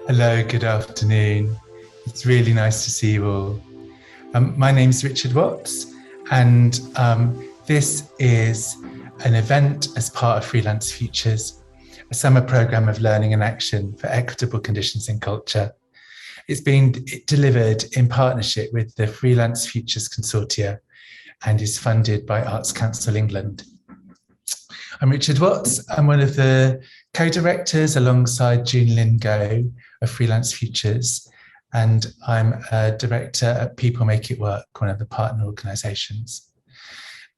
Hello, good afternoon. It's really nice to see you all. My name is Richard Watts, and this is an event as part of Freelance Futures, a summer programme of learning and action for equitable conditions in culture. It's been delivered in partnership with the Freelance Futures Consortia and is funded by Arts Council England. I'm Richard Watts. I'm one of the co-directors alongside June Lynn Go of Freelance Futures, and I'm a director at People Make It Work, one of the partner organisations.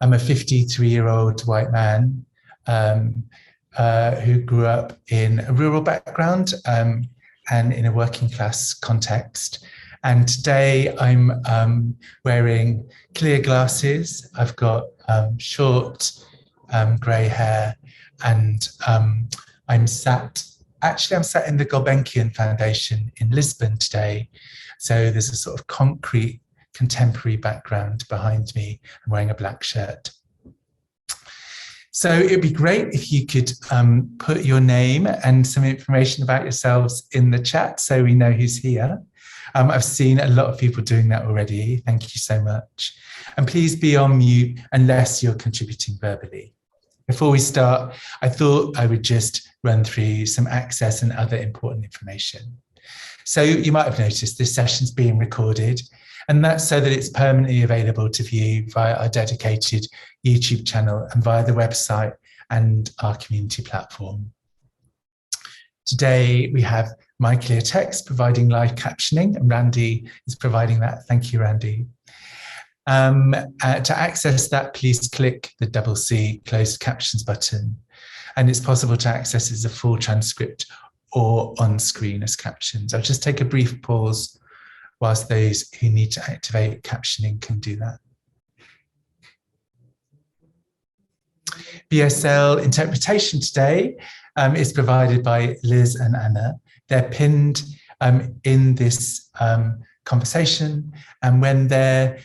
I'm a 53-year-old white man who grew up in a rural background and in a working class context. And today I'm wearing clear glasses. I've got short grey hair, and I'm sat in the Gulbenkian Foundation in Lisbon today. So there's a sort of concrete contemporary background behind me. I'm wearing a black shirt. So it'd be great if you could put your name and some information about yourselves in the chat so we know who's here. I've seen a lot of people doing that already. Thank you so much. And please be on mute unless you're contributing verbally. Before we start, I thought I would just run through some access and other important information. So you might have noticed this session's being recorded, and that's so that it's permanently available to view via our dedicated YouTube channel and via the website and our community platform. Today we have My Clear Text providing live captioning, and Randy is providing that. Thank you, Randy. To access that, please click the C closed captions button, and it's possible to access as a full transcript or on screen as captions. I'll just take a brief pause whilst those who need to activate captioning can do that. BSL interpretation today is provided by Liz and Anna. They're pinned in this conversation, and when they're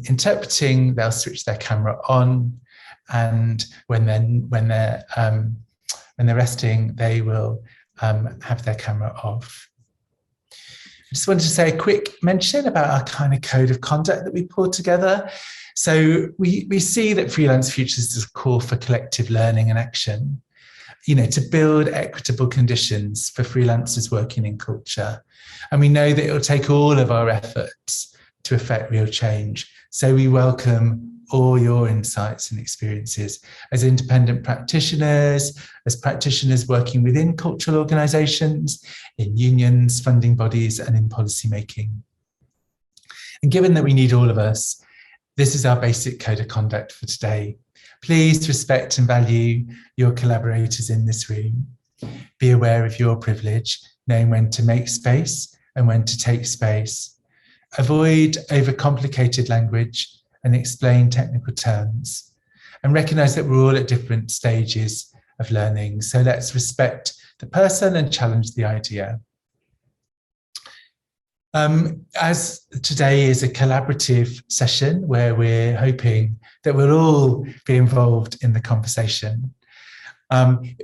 interpreting, they'll switch their camera on, and when they're resting, they will have their camera off. I just wanted to say a quick mention about our kind of code of conduct that we pulled together. So we see that Freelance Futures is a call for collective learning and action, to build equitable conditions for freelancers working in culture. And we know that it will take all of our efforts to affect real change. So we welcome all your insights and experiences as independent practitioners, as practitioners working within cultural organisations, in unions, funding bodies, and in policy making. And given that we need all of us, this is our basic code of conduct for today. Please respect and value your collaborators in this room. Be aware of your privilege, knowing when to make space and when to take space. Avoid overcomplicated language and explain technical terms, and recognise that we're all at different stages of learning. So let's respect the person and challenge the idea. As today is a collaborative session where we're hoping that we'll all be involved in the conversation,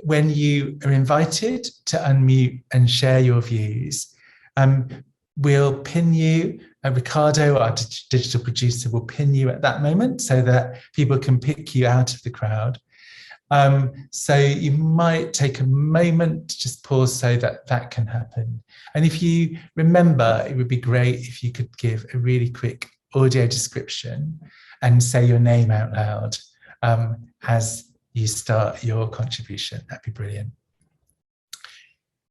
when you are invited to unmute and share your views, we'll pin you. Ricardo, our digital producer, will pin you at that moment so that people can pick you out of the crowd. So you might take a moment to just pause so that that can happen. And if you remember, it would be great if you could give a really quick audio description and say your name out loud as you start your contribution. That'd be brilliant.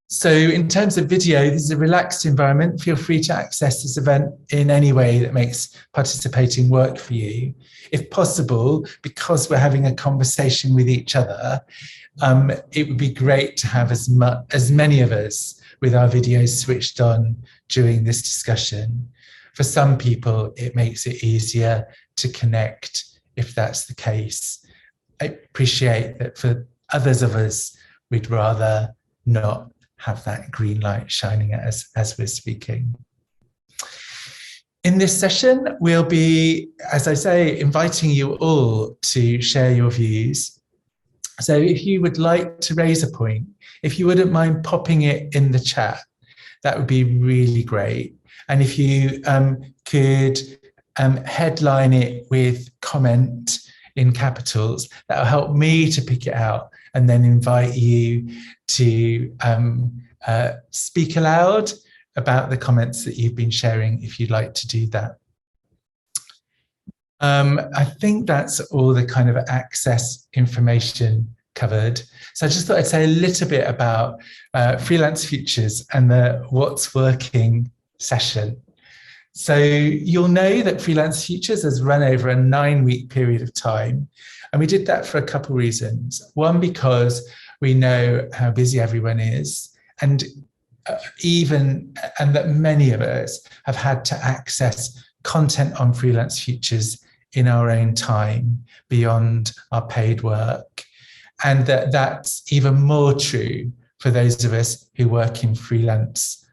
So in terms of video, this is a relaxed environment. Feel free to access this event in any way that makes participating work for you. If possible, because we're having a conversation with each other, it would be great to have as many of us with our videos switched on during this discussion. For some people, it makes it easier to connect if that's the case. I appreciate that for others of us, we'd rather not have that green light shining at us as we're speaking. In this session, we'll be, as I say, inviting you all to share your views. So if you would like to raise a point, if you wouldn't mind popping it in the chat, that would be really great. And if you could headline it with comment in capitals, that'll help me to pick it out and then invite you to speak aloud about the comments that you've been sharing, if you'd like to do that. I think that's all the kind of access information covered. So I just thought I'd say a little bit about Freelance Futures and the What's Working session. So you'll know that Freelance Futures has run over a 9-week period of time. And we did that for a couple of reasons. One, because we know how busy everyone is, and that many of us have had to access content on Freelance Futures in our own time beyond our paid work. And that's even more true for those of us who work in freelance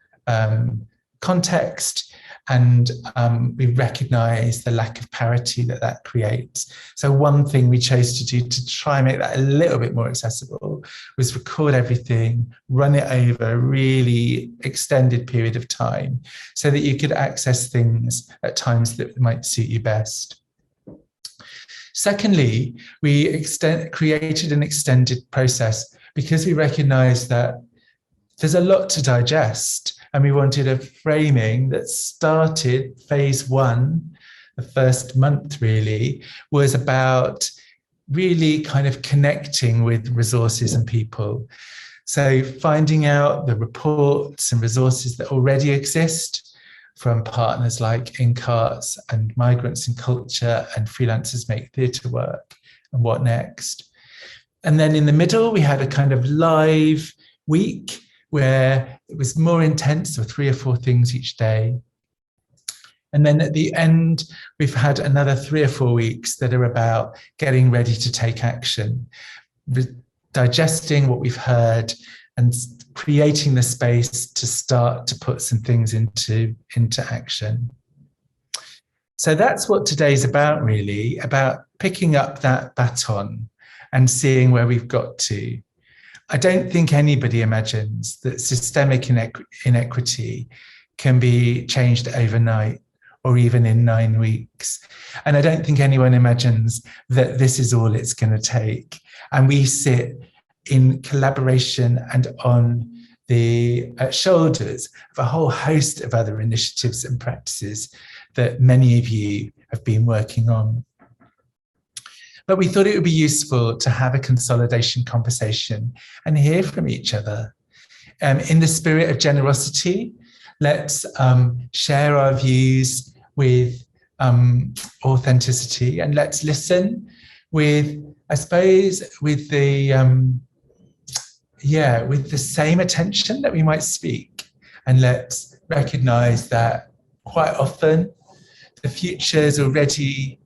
context. And we recognize the lack of parity that creates. So one thing we chose to do to try and make that a little bit more accessible was record everything, run it over a really extended period of time so that you could access things at times that might suit you best. Secondly, we created an extended process because we recognized that there's a lot to digest. And we wanted a framing that started phase 1, the first month really, was about really kind of connecting with resources and people. So finding out the reports and resources that already exist from partners like InCarts and Migrants in Culture and Freelancers Make Theatre Work, and what next. And then in the middle, we had a kind of live week where it was more intense, so 3 or 4 things each day. And then at the end, we've had another 3 or 4 weeks that are about getting ready to take action, digesting what we've heard and creating the space to start to put some things into action. So that's what today's about, really, about picking up that baton and seeing where we've got to. I don't think anybody imagines that systemic inequity can be changed overnight or even in 9 weeks. And I don't think anyone imagines that this is all it's going to take. And we sit in collaboration and on the shoulders of a whole host of other initiatives and practices that many of you have been working on. But we thought it would be useful to have a consolidation conversation and hear from each other. In the spirit of generosity, let's share our views with authenticity, and let's listen with, I suppose, with the same attention that we might speak. And let's recognize that quite often the future is already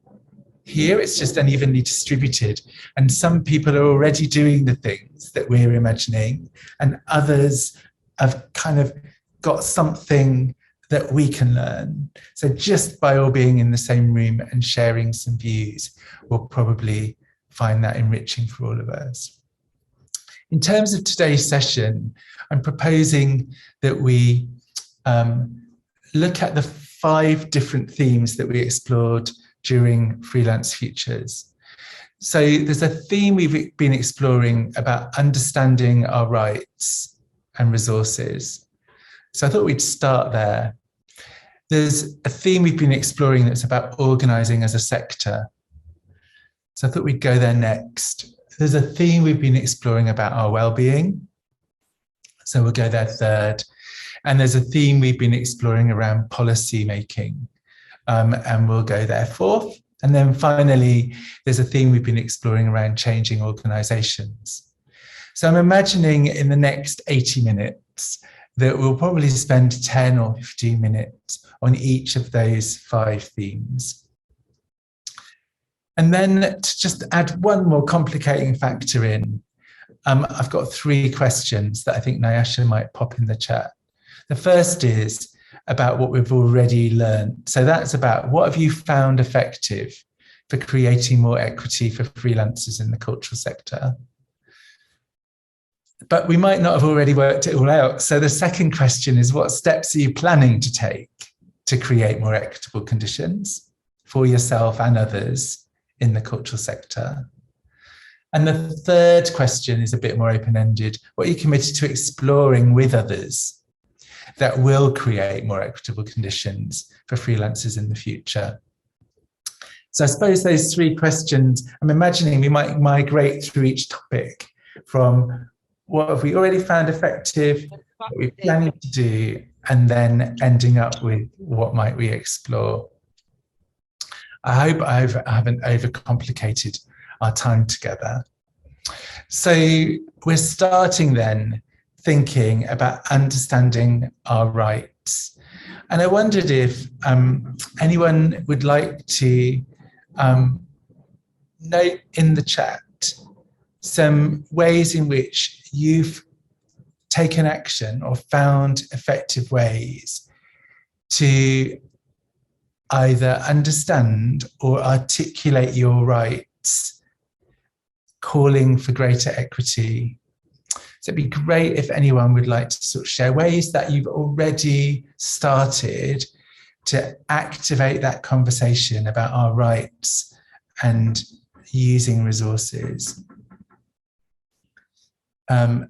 here, it's just unevenly distributed. And some people are already doing the things that we're imagining, and others have kind of got something that we can learn. So just by all being in the same room and sharing some views, we'll probably find that enriching for all of us. In terms of today's session, I'm proposing that we look at the 5 different themes that we explored during Freelance Futures. So there's a theme we've been exploring about understanding our rights and resources. So I thought we'd start there. There's a theme we've been exploring that's about organising as a sector. So I thought we'd go there next. There's a theme we've been exploring about our well-being. So we'll go there third. And there's a theme we've been exploring around policy making. And we'll go there fourth. And then finally, there's a theme we've been exploring around changing organisations. So I'm imagining in the next 80 minutes that we'll probably spend 10 or 15 minutes on each of those 5 themes. And then to just add one more complicating factor in, I've got 3 questions that I think Nyasha might pop in the chat. The first is about what we've already learned. So that's about what have you found effective for creating more equity for freelancers in the cultural sector? but we might not have already worked it all out. So the second question is, what steps are you planning to take to create more equitable conditions for yourself and others in the cultural sector? And the third question is a bit more open-ended. What are you committed to exploring with others that will create more equitable conditions for freelancers in the future? So I suppose those three questions, I'm imagining we might migrate through each topic from what have we already found effective, what we're planning to do, and then ending up with what might we explore. I hope I haven't overcomplicated our time together. So we're starting then thinking about understanding our rights. And I wondered if anyone would like to note in the chat some ways in which you've taken action or found effective ways to either understand or articulate your rights, calling for greater equity. So it'd be great if anyone would like to sort of share ways that you've already started to activate that conversation about our rights and using resources. And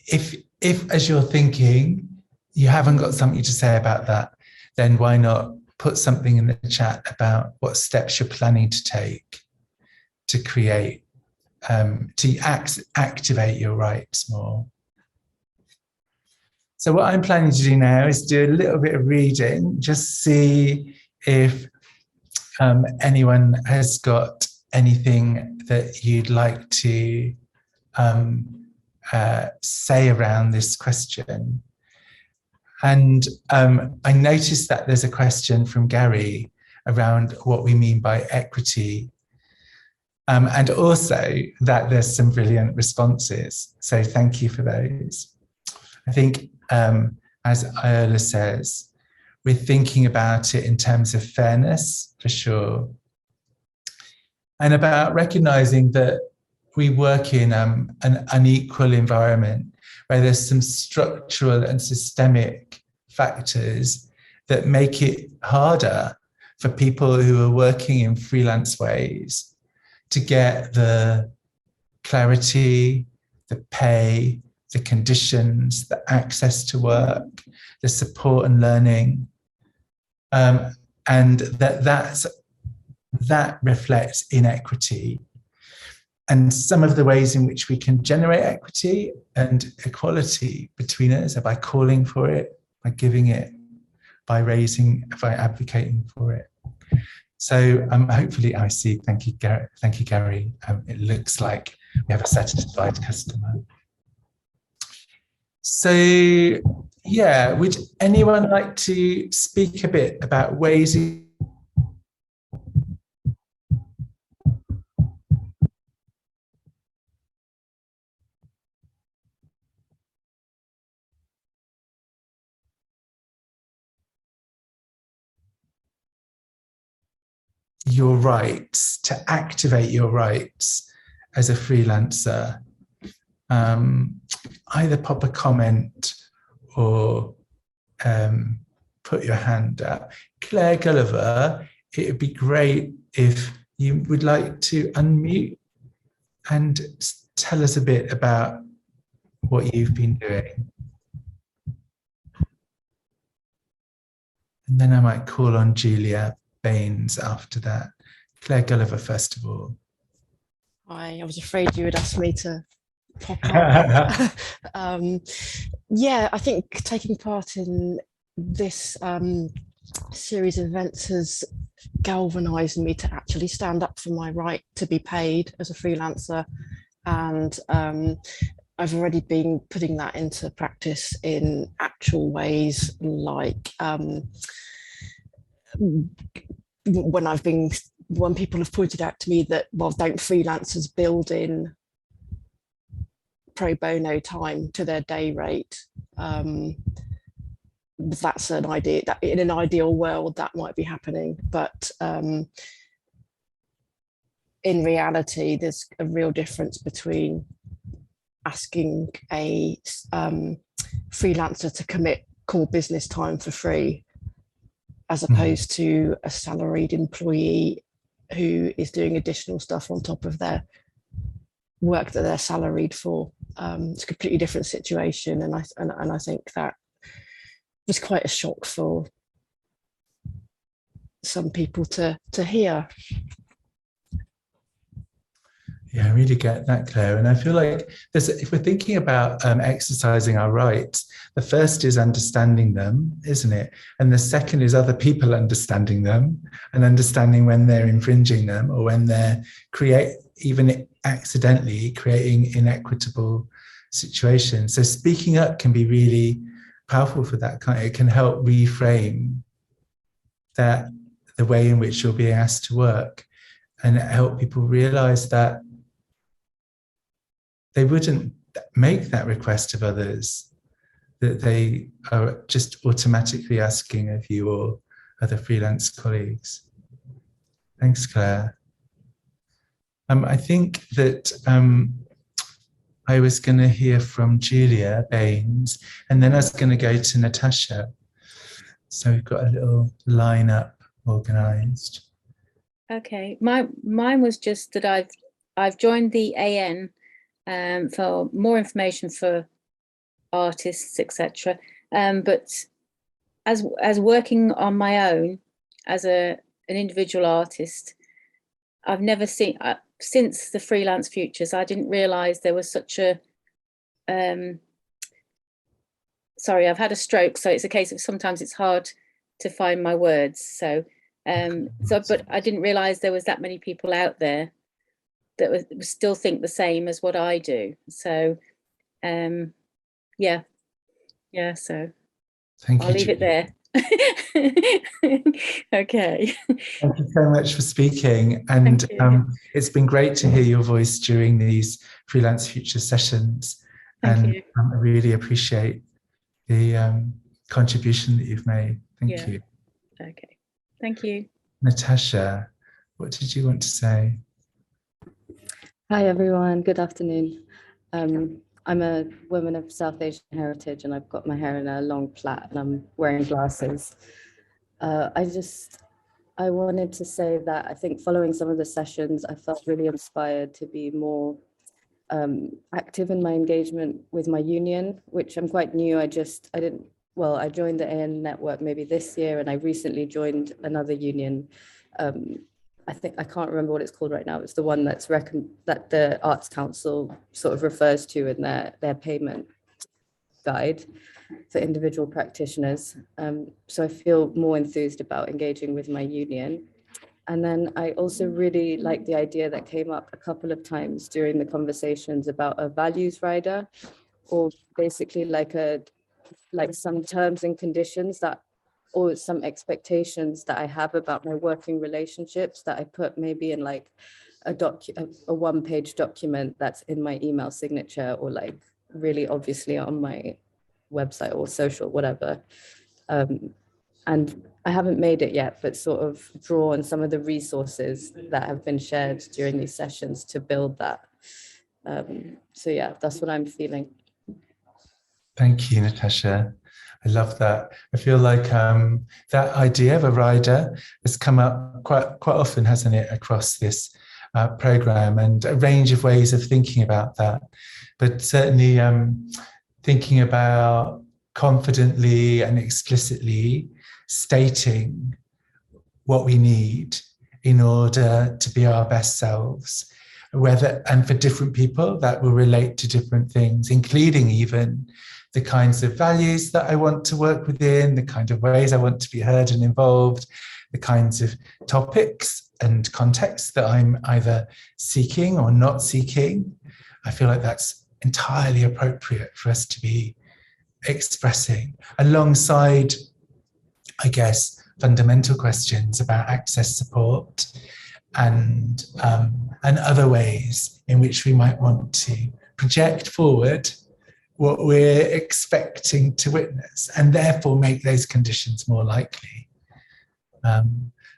if as you're thinking, you haven't got something to say about that, then why not put something in the chat about what steps you're planning to take to create, to activate your rights more. So what I'm planning to do now is do a little bit of reading, just see if anyone has got anything that you'd like to say around this question. And I noticed that there's a question from Gary around what we mean by equity. And also that there's some brilliant responses. So thank you for those. I think, as Iola says, we're thinking about it in terms of fairness, for sure. And about recognizing that we work in an unequal environment where there's some structural and systemic factors that make it harder for people who are working in freelance ways to get the clarity, the pay, the conditions, the access to work, the support and learning. And that reflects inequity. And some of the ways in which we can generate equity and equality between us are by calling for it, by giving it, by advocating for it. So hopefully I see, thank you, Gary. Thank you, Gary. It looks like we have a satisfied customer. So yeah, would anyone like to speak a bit about ways your rights, to activate your rights as a freelancer? Either pop a comment or put your hand up. Claire Gulliver, it would be great if you would like to unmute and tell us a bit about what you've been doing. And then I might call on Julia Baines after that. Claire Gulliver, first of all. I was afraid you would ask me to pop up. Yeah, I think taking part in this series of events has galvanized me to actually stand up for my right to be paid as a freelancer. And I've already been putting that into practice in actual ways, like when people have pointed out to me that, well, don't freelancers build in pro bono time to their day rate? That's an idea that in an ideal world that might be happening, but in reality there's a real difference between asking a freelancer to commit core business time for free, as opposed to a salaried employee who is doing additional stuff on top of their work that they're salaried for. It's a completely different situation, and I think that was quite a shock for some people to hear. Yeah, I really get that, Claire. And I feel like if we're thinking about exercising our rights, the first is understanding them, isn't it? And the second is other people understanding them and understanding when they're infringing them or when they're even accidentally creating inequitable situations. So speaking up can be really powerful for that. It can help reframe that the way in which you're being asked to work, and help people realize that they wouldn't make that request of others, that they are just automatically asking of you or other freelance colleagues. Thanks, Claire. I think that I was going to hear from Julia Baines, and then I was going to go to Natasha. So we've got a little lineup organised. Okay, mine was just that I've joined the AN for more information for artists, etc. But as working on my own as an individual artist, I've never seen since the Freelance Futures. I didn't realise there was such a. Sorry, I've had a stroke, so it's a case of sometimes it's hard to find my words. So but I didn't realise there was that many people out there that still think the same as what I do. So, yeah. So I'll leave it there. Okay. Thank you so much for speaking, and it's been great to hear your voice during these Freelance Futures sessions. Thank you. I really appreciate the contribution that you've made. Thank you. Okay. Thank you. Natasha, what did you want to say? Hi, everyone. Good afternoon. I'm a woman of South Asian heritage, and I've got my hair in a long plait, and I'm wearing glasses. I wanted to say that I think following some of the sessions, I felt really inspired to be more active in my engagement with my union, which I'm quite new. I joined the AN network maybe this year, and I recently joined another union. I can't remember what it's called right now. It's the one that the Arts Council sort of refers to in their payment guide for individual practitioners. So I feel more enthused about engaging with my union. And then I also really like the idea that came up a couple of times during the conversations about a values rider, or basically like some terms and conditions or some expectations that I have about my working relationships that I put maybe in like a one-page document that's in my email signature, or like really obviously on my website or social, whatever. And I haven't made it yet, but sort of draw on some of the resources that have been shared during these sessions to build that. So yeah, that's what I'm feeling. Thank you, Natasha. I love that. I feel like that idea of a rider has come up quite often, hasn't it, across this program, and a range of ways of thinking about that. But certainly thinking about confidently and explicitly stating what we need in order to be our best selves, and for different people that will relate to different things, including even the kinds of values that I want to work within, the kind of ways I want to be heard and involved, the kinds of topics and contexts that I'm either seeking or not seeking. I feel like that's entirely appropriate for us to be expressing, alongside, I guess, fundamental questions about access support and other ways in which we might want to project forward what we're expecting to witness, and therefore make those conditions more likely.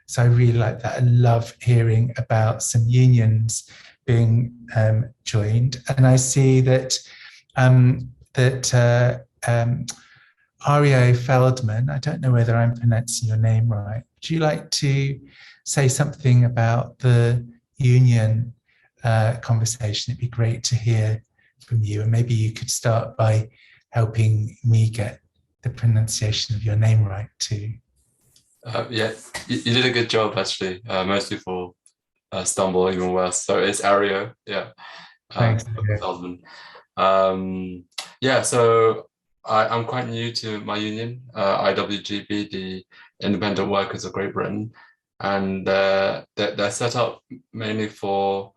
So I really like that. I love hearing about some unions being joined. And I see that that Ario Feldman, I don't know whether I'm pronouncing your name right. Would you like to say something about the union conversation? It'd be great to hear from you. And maybe you could start by helping me get the pronunciation of your name right too. Yeah, you did a good job actually. Most people stumble even worse. So it's Ario, yeah. Thanks. Feldman. Yeah, so I'm quite new to my union, IWGB, the Independent Workers of Great Britain, and they're set up mainly for,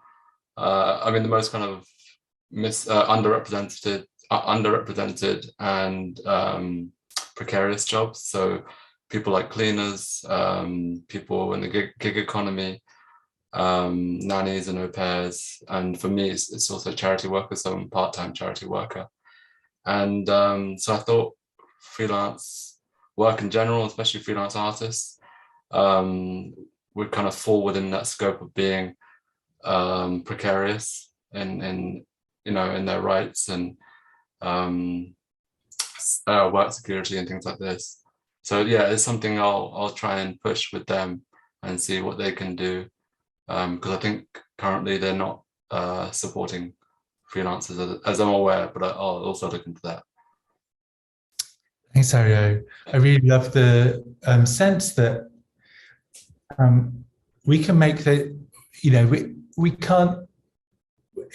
I mean, the most kind of underrepresented and precarious jobs. So people like cleaners, people in the gig economy, nannies and au pairs. And for me, it's also charity worker, so I'm a part-time charity worker. And so I thought freelance work in general, especially freelance artists, would kind of fall within that scope of being precarious in their rights and work security and things like this. So yeah, it's something I'll try and push with them and see what they can do, because I think currently they're not supporting freelancers as I'm aware, but I'll also look into that. Thanks, Ario. I really love the sense that we can make the, we can't,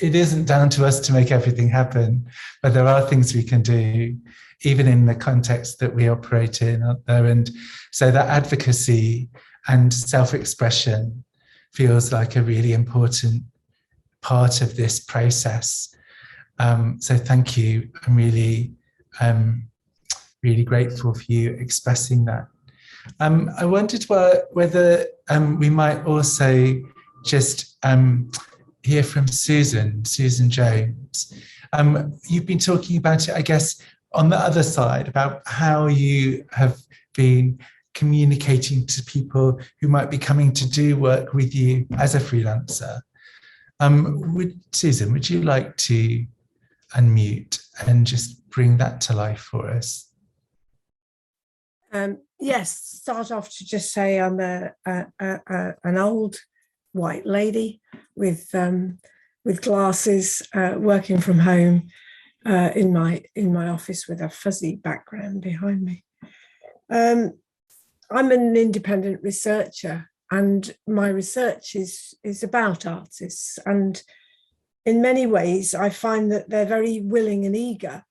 it isn't down to us to make everything happen, but there are things we can do, even in the context that we operate in out there. And so that advocacy and self-expression feels like a really important part of this process. So thank you. I'm really, really grateful for you expressing that. I wondered whether we might also just hear from Susan Jones. You've been talking about it, I guess, on the other side, about how you have been communicating to people who might be coming to do work with you as a freelancer. Susan, would you like to unmute and just bring that to life for us? Yes, start off to just say I'm an old white lady with glasses, working from home in my office with a fuzzy background behind me. I'm an independent researcher, and my research is about artists. And in many ways, I find that they're very willing and eager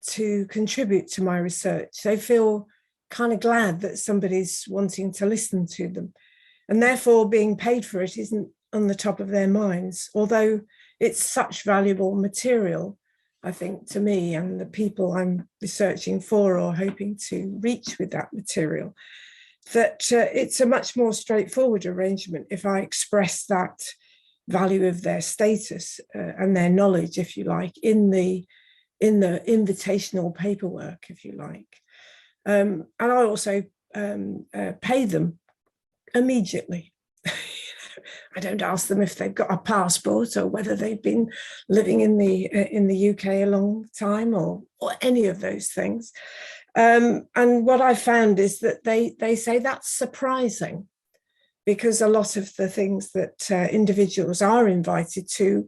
to contribute to my research. They feel kind of glad that somebody's wanting to listen to them, and therefore being paid for it isn't on the top of their minds, although it's such valuable material, I think, to me and the people I'm researching for or hoping to reach with that material, that it's a much more straightforward arrangement if I express that value of their status and their knowledge, if you like, in the invitational paperwork, if you like. And I also pay them immediately. I don't ask them if they've got a passport or whether they've been living in the UK a long time or any of those things. And what I found is that they say that's surprising, because a lot of the things that individuals are invited to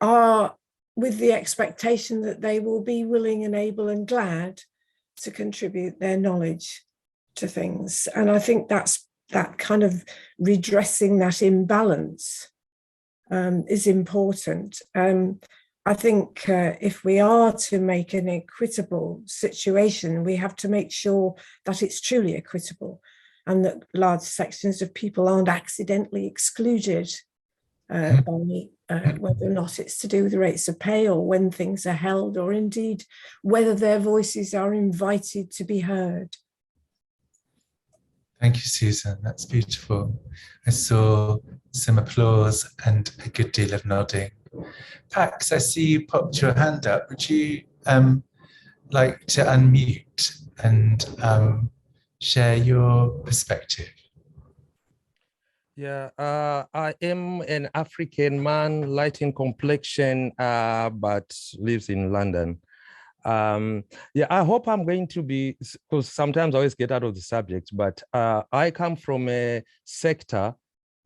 are with the expectation that they will be willing and able and glad to contribute their knowledge to things. And I think that's that kind of redressing that imbalance is important. I think if we are to make an equitable situation, we have to make sure that it's truly equitable and that large sections of people aren't accidentally excluded by whether or not it's to do with the rates of pay or when things are held, or indeed whether their voices are invited to be heard. Thank you, Susan. That's beautiful. I saw some applause and a good deal of nodding. Pax, I see you popped your hand up. Would you like to unmute and share your perspective? Yeah, I am an African man, light in complexion, but lives in London. Yeah, I hope I'm going to be, because sometimes I always get out of the subject, but I come from a sector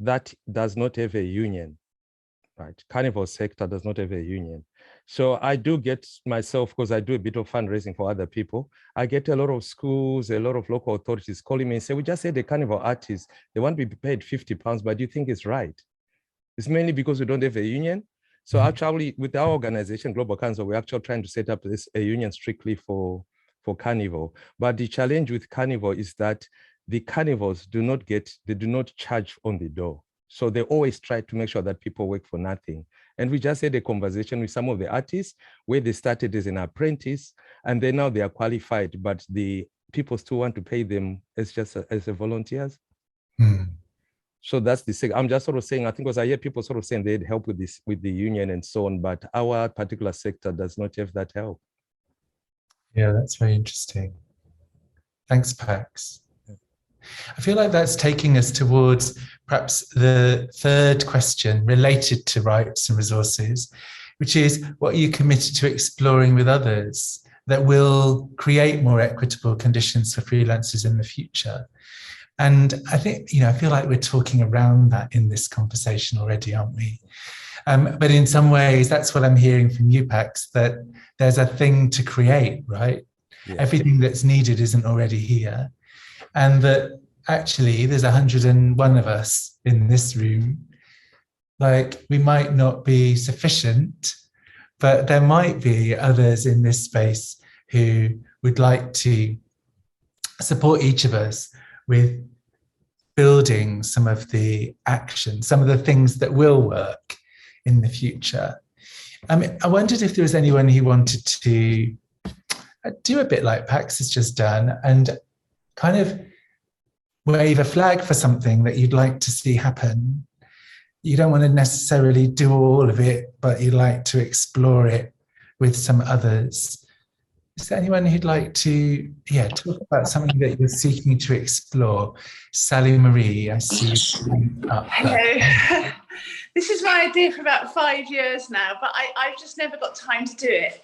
that does not have a union, right? Carnival sector does not have a union. So I do get myself, because I do a bit of fundraising for other people, I get a lot of schools, a lot of local authorities calling me and say, we just had a carnival artist, they want to be paid £50, but do you think it's right? It's mainly because we don't have a union. So actually, with our organization, Global Council, we're actually trying to set up a union strictly for Carnival. But the challenge with Carnival is that the carnivals do not charge on the door. So they always try to make sure that people work for nothing. And we just had a conversation with some of the artists where they started as an apprentice, and then now they are qualified, but the people still want to pay them as a volunteers. So that's the thing. I'm just sort of saying, I think, because I hear people sort of saying they'd help with this, with the union and so on, but our particular sector does not have that help. Yeah, that's very interesting. Thanks, Pax. I feel like that's taking us towards perhaps the third question related to rights and resources, which is, what are you committed to exploring with others that will create more equitable conditions for freelancers in the future? And I think, I feel like we're talking around that in this conversation already, aren't we? But in some ways, that's what I'm hearing from you, Pax, that there's a thing to create, right? Yeah. Everything that's needed isn't already here. And that actually there's 101 of us in this room. Like, we might not be sufficient, but there might be others in this space who would like to support each of us with building some of the action, some of the things that will work in the future. I wondered if there was anyone who wanted to do a bit like Pax has just done and kind of wave a flag for something that you'd like to see happen. You don't want to necessarily do all of it, but you'd like to explore it with some others. Is there anyone who'd like to, talk about something that you're seeking to explore? Sally Marie, I see you up. Hello. This is my idea for about 5 years now, but I've just never got time to do it.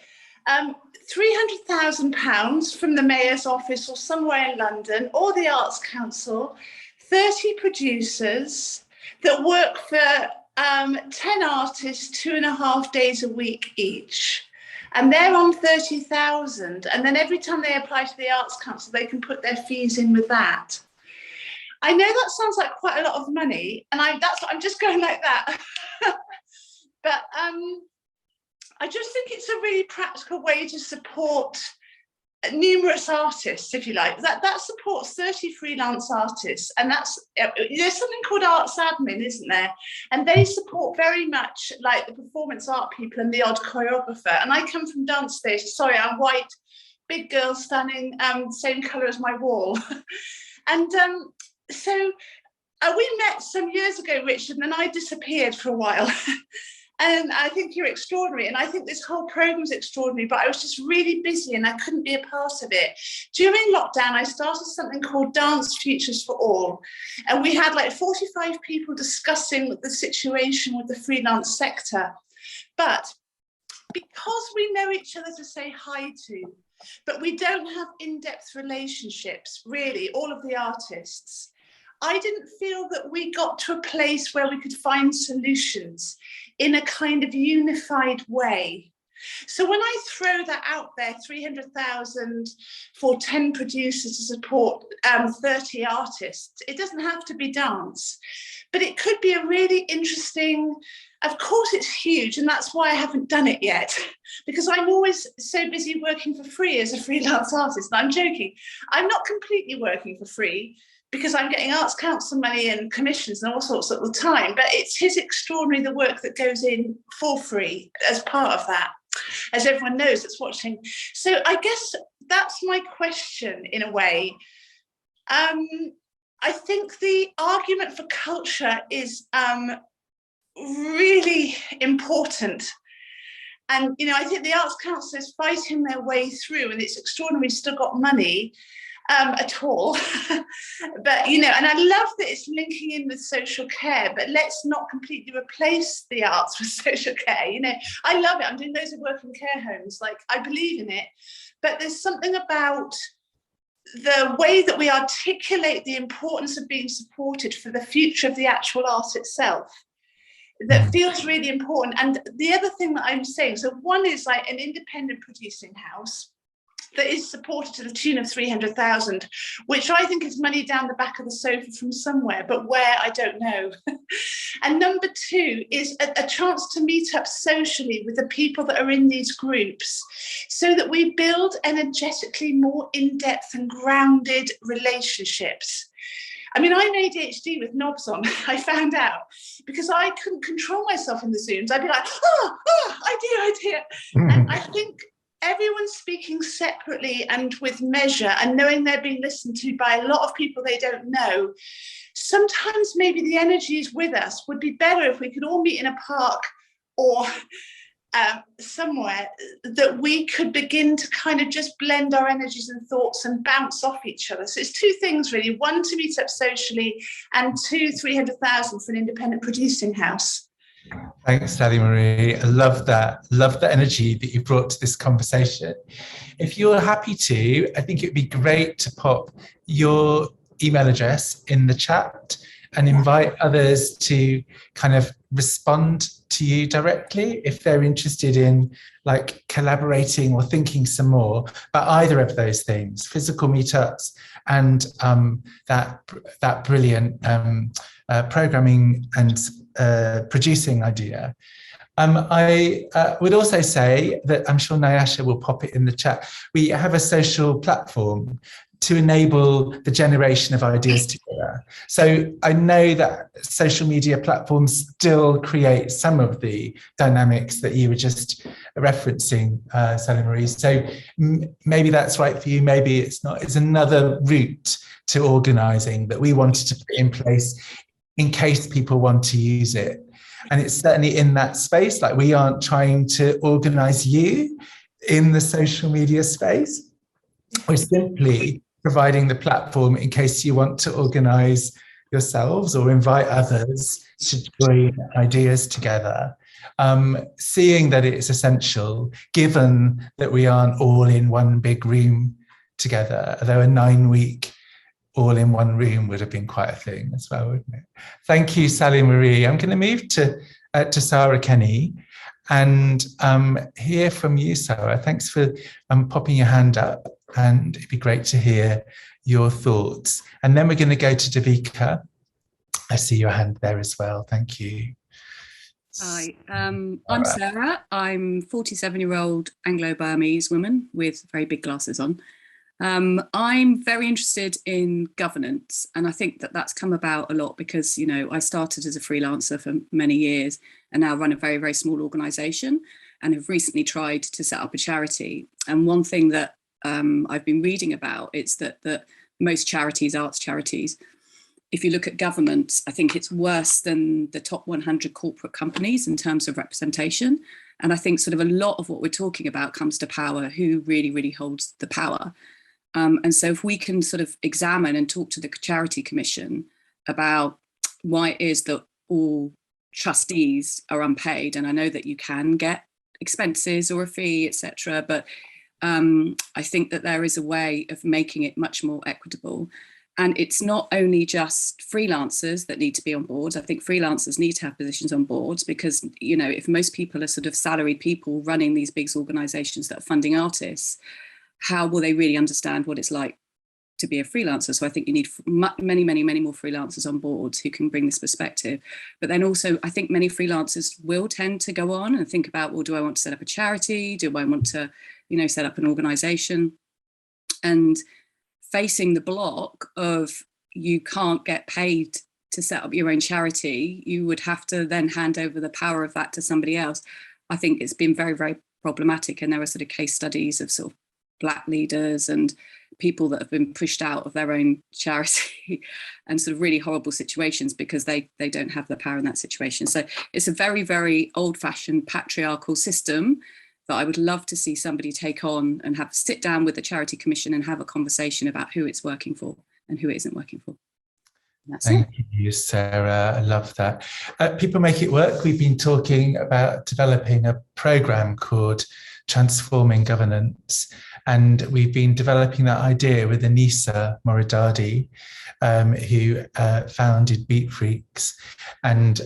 £300,000 from the Mayor's office or somewhere in London or the Arts Council, 30 producers that work for 10 artists 2.5 days a week each. And they're on 30,000. And then every time they apply to the Arts Council, they can put their fees in with that. I know that sounds like quite a lot of money, and I'm just going like that. But I just think it's a really practical way to support numerous artists, if you like. That supports 30 freelance artists, and there's something called arts admin, isn't there? And they support very much like the performance art people and the odd choreographer. And I come from dance stage. Sorry, I'm white, big girl standing same colour as my wall. And so we met some years ago, Richard, and then I disappeared for a while. And I think you're extraordinary. And I think this whole program is extraordinary, but I was just really busy and I couldn't be a part of it. During lockdown, I started something called Freelance Futures for All. And we had like 45 people discussing the situation with the freelance sector. But because we know each other to say hi to, but we don't have in-depth relationships, really, all of the artists, I didn't feel that we got to a place where we could find solutions in a kind of unified way. So when I throw that out there, 300,000 for 10 producers to support 30 artists, it doesn't have to be dance, but it could be a really interesting, of course it's huge, and that's why I haven't done it yet, because I'm always so busy working for free as a freelance artist. And I'm joking, I'm not completely working for free, because I'm getting Arts Council money and commissions and all sorts at the time, but it's extraordinary the work that goes in for free as part of that, as everyone knows that's watching. So I guess that's my question in a way. I think the argument for culture is really important. And, I think the Arts Council is fighting their way through, and it's extraordinary, still got money. at all. But, you know, and I love that it's linking in with social care, but let's not completely replace the arts with social care. You know, I love it. I'm doing loads of work in care homes. Like, I believe in it. But there's something about the way that we articulate the importance of being supported for the future of the actual art itself that feels really important. And the other thing that I'm saying, so one is like an independent producing house that is supported to the tune of 300,000, which I think is money down the back of the sofa from somewhere, but where, I don't know. And number two is a chance to meet up socially with the people that are in these groups so that we build energetically more in-depth and grounded relationships. I mean, I'm ADHD with knobs on, I found out, because I couldn't control myself in the Zooms. I'd be like, idea. And I think everyone's speaking separately and with measure and knowing they're being listened to by a lot of people they don't know. Sometimes maybe the energies with us would be better if we could all meet in a park or somewhere that we could begin to kind of just blend our energies and thoughts and bounce off each other. So it's two things really. One, to meet up socially, and two, 300,000 for an independent producing house. Thanks, Sally Marie. I love that. Love the energy that you brought to this conversation. If you're happy to, I think it'd be great to pop your email address in the chat and invite others to kind of respond to you directly if they're interested in like collaborating or thinking some more about either of those things, physical meetups and that brilliant programming and producing idea. I would also say that I'm sure Nyasha will pop it in the chat. We have a social platform to enable the generation of ideas together. So I know that social media platforms still create some of the dynamics that you were just referencing, Sally Marie. So maybe that's right for you, maybe it's not. It's another route to organising that we wanted to put in place in case people want to use it. And it's certainly in that space, like we aren't trying to organise you in the social media space. We're simply providing the platform in case you want to organise yourselves or invite others to join ideas together. Seeing that it's essential, given that we aren't all in one big room together, although a 9-week all in one room would have been quite a thing as well, wouldn't it? Thank you, Sally Marie. I'm going to move to Sarah Kenny and hear from you, Sarah. Thanks for popping your hand up, and it'd be great to hear your thoughts. And then we're going to go to Devika. I see your hand there as well. Thank you. Hi, I'm Sarah. I'm 47-year-old Anglo-Burmese woman with very big glasses on. I'm very interested in governance, and I think that that's come about a lot because, you know, I started as a freelancer for many years and now run a very, very small organisation and have recently tried to set up a charity. And one thing that I've been reading about is that most charities, arts charities, if you look at governments, I think it's worse than the top 100 corporate companies in terms of representation. And I think sort of a lot of what we're talking about comes to power, who really, really holds the power. And so if we can sort of examine and talk to the Charity Commission about why it is that all trustees are unpaid, and I know that you can get expenses or a fee, etc., but I think that there is a way of making it much more equitable. And it's not only just freelancers that need to be on board. I think freelancers need to have positions on boards because, you know, if most people are sort of salaried people running these big organisations that are funding artists, how will they really understand what it's like to be a freelancer? So I think you need many, many, many more freelancers on boards who can bring this perspective. But then also, I think many freelancers will tend to go on and think about, well, do I want to set up a charity? Do I want to, you know, set up an organisation? And facing the block of you can't get paid to set up your own charity, you would have to then hand over the power of that to somebody else. I think it's been very, very problematic. And there are sort of case studies of sort of Black leaders and people that have been pushed out of their own charity and sort of really horrible situations because they don't have the power in that situation. So it's a very, very old-fashioned patriarchal system that I would love to see somebody take on and have sit down with the Charity Commission and have a conversation about who it's working for and who it isn't working for. Thank you, Sarah. I love that. People Make It Work. We've been talking about developing a program called Transforming Governance. And we've been developing that idea with Anissa Moridadi, who founded Beat Freaks, and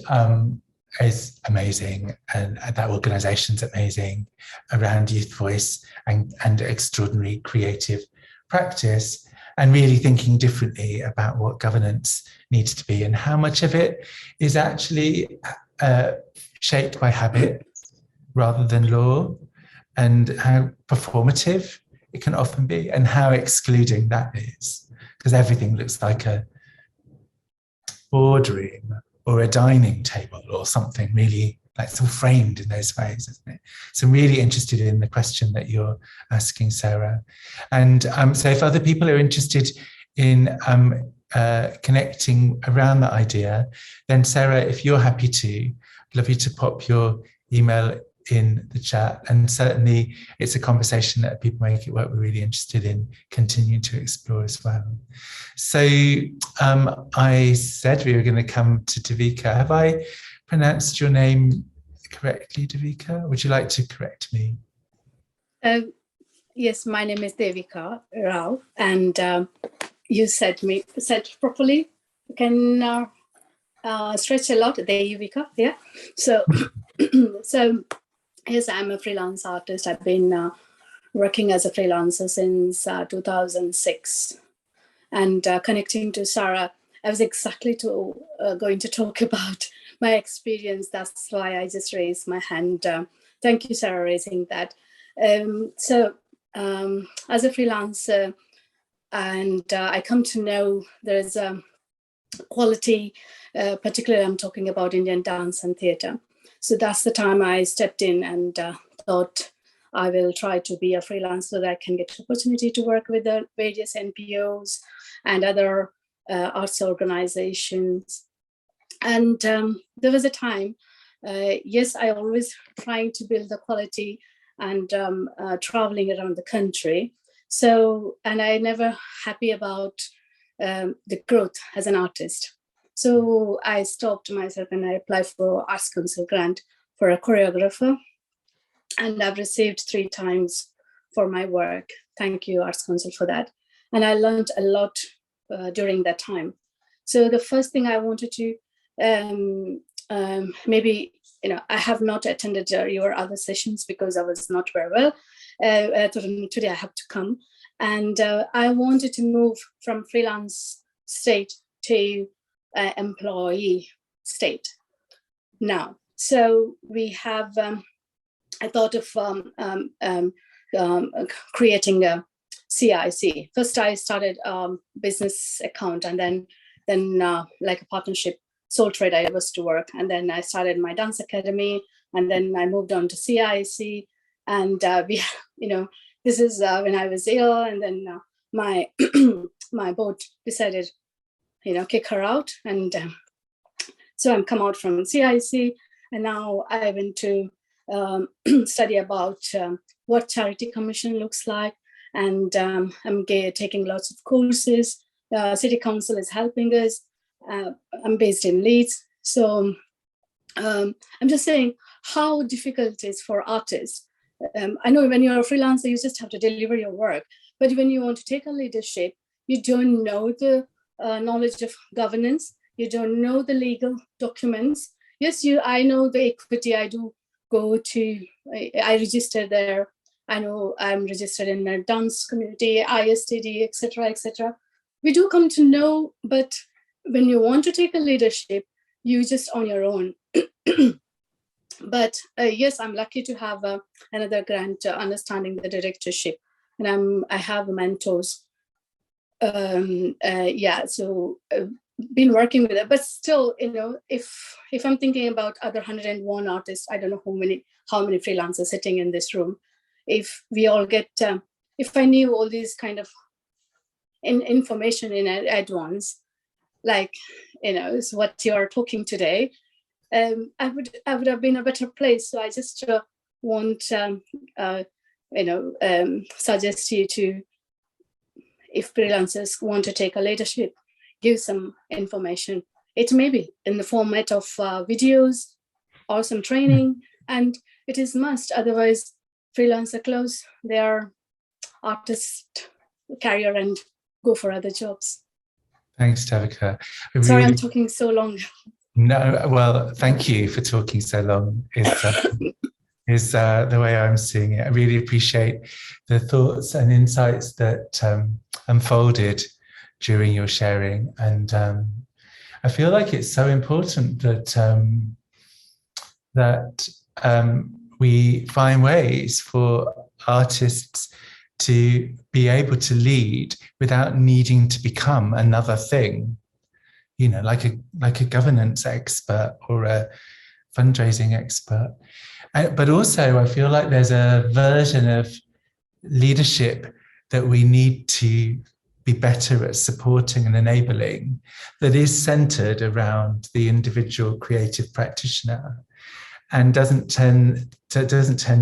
is amazing. And that organization's amazing around youth voice and extraordinary creative practice, and really thinking differently about what governance needs to be and how much of it is actually shaped by habit rather than law, and how performative it can often be, and how excluding that is, because everything looks like a boardroom or a dining table or something really, like it's all framed in those ways, isn't it? So I'm really interested in the question that you're asking, Sarah. And so if other people are interested in connecting around that idea, then Sarah, if you're happy to, I'd love you to pop your email in the chat. And certainly it's a conversation that People Make It Work we're really interested in continuing to explore as well. So I said we were going to come to Devika. Have I pronounced your name correctly, Devika? Would you like to correct me? Yes, my name is Devika Rao, and you said properly. You can stretch a lot, Devika. Yeah. So, yes, I'm a freelance artist. I've been working as a freelancer since 2006. And connecting to Sarah, I was exactly going to talk about my experience. That's why I just raised my hand. Thank you, Sarah, raising that. So as a freelancer, and I come to know there's a quality, particularly I'm talking about Indian dance and theatre. So that's the time I stepped in and thought I will try to be a freelancer so that I can get opportunity to work with the various NPOs and other arts organizations. And there was a time, yes, I always trying to build the quality and traveling around the country. So, and I never happy about the growth as an artist. So I stopped myself and I applied for Arts Council grant for a choreographer. And I've received 3 times for my work. Thank you, Arts Council, for that. And I learned a lot during that time. So the first thing I wanted to, maybe, I have not attended your other sessions because I was not very well. Today I have to come. And I wanted to move from freelance state to employee state now. So we have, I thought of creating a CIC. First, I started business account, and then like a partnership, sole trade I was to work. And then I started my dance academy, and then I moved on to CIC. And this is when I was ill, and then my my board decided, kick her out. And so I'm come out from CIC, and now I went to study about what Charity Commission looks like, and I'm taking lots of courses. City Council is helping us. I'm based in Leeds, so I'm just saying how difficult it is for artists. I know when you're a freelancer, you just have to deliver your work, but when you want to take a leadership, you don't know the knowledge of governance, you don't know the legal documents. Yes, I know the equity. I do go to, I register there. I know I'm registered in a dance community, ISTD, etc., etc. We do come to know, but when you want to take a leadership, you just on your own. But yes, I'm lucky to have another grant understanding the directorship, and I have mentors. So been working with it, but still, if I'm thinking about other 101 artists, I don't know how many freelancers sitting in this room. If we all get, if I knew all these kind of information in advance, like is what you're talking today, I would have been a better place. So I just won't suggest you to, if freelancers want to take a leadership, give some information. It may be in the format of videos or some training, and it is must. Otherwise, freelancer close their artist career and go for other jobs. Thanks, Devika. Sorry, I'm talking so long. No, well, thank you for talking so long. Is the way I'm seeing it. I really appreciate the thoughts and insights that unfolded during your sharing, and I feel like it's so important that we find ways for artists to be able to lead without needing to become another thing, you know, like a governance expert or a fundraising expert. But also, I feel like there's a version of leadership that we need to be better at supporting and enabling that is centered around the individual creative practitioner and doesn't turn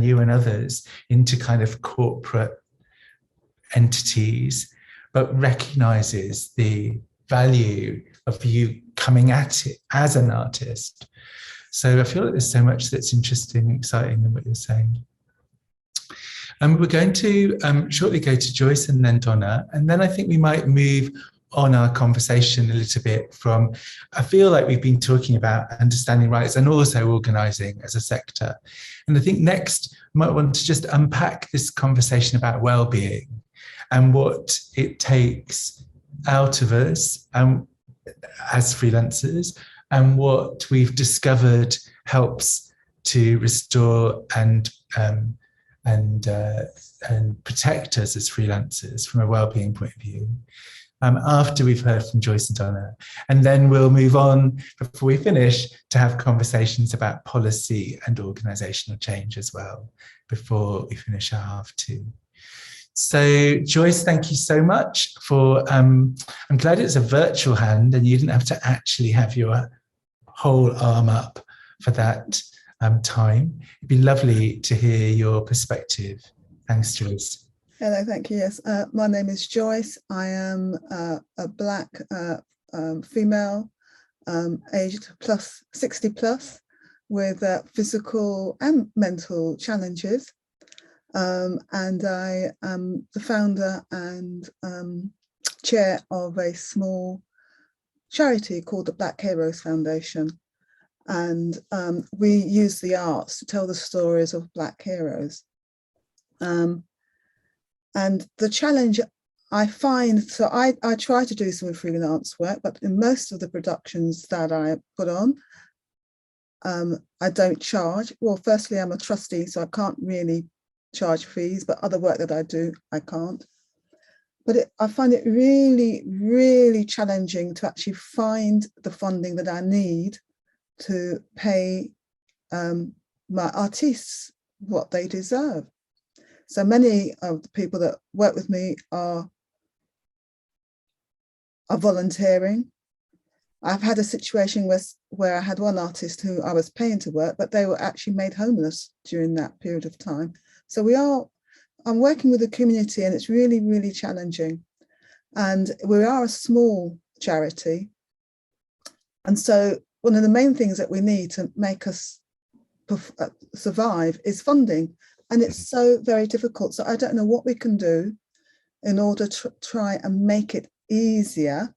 you and others into kind of corporate entities, but recognizes the value of you coming at it as an artist. So I feel like there's so much that's interesting and exciting in what you're saying. We're going to shortly go to Joyce and then Donna, and then I think we might move on our conversation a little bit from, I feel like we've been talking about understanding rights and also organising as a sector. And I think next we might want to just unpack this conversation about well-being and what it takes out of us as freelancers, and what we've discovered helps to restore and protect us as freelancers from a well-being point of view. After we've heard from Joyce and Donna, and then we'll move on before we finish to have conversations about policy and organisational change as well before we finish our half two. So Joyce, thank you so much for, I'm glad it's a virtual hand and you didn't have to actually have your whole arm up for that time. It'd be lovely to hear your perspective. Thanks, Joyce. Hello, thank you. Yes, my name is Joyce. I am a Black female, aged 60 plus, with physical and mental challenges. And I am the founder and chair of a small charity called the Black Heroes Foundation. And we use the arts to tell the stories of Black heroes. And the challenge I find, so I try to do some freelance work, but in most of the productions that I put on, I don't charge. Well, firstly, I'm a trustee, so I can't really charge fees, but other work that I do, I can't. But I find it really, really challenging to actually find the funding that I need to pay my artists what they deserve. So many of the people that work with me are volunteering. I've had a situation where I had one artist who I was paying to work, but they were actually made homeless during that period of time. So I'm working with the community, and it's really, really challenging. And we are a small charity. And so one of the main things that we need to make us survive is funding. And it's so very difficult. So I don't know what we can do in order to try and make it easier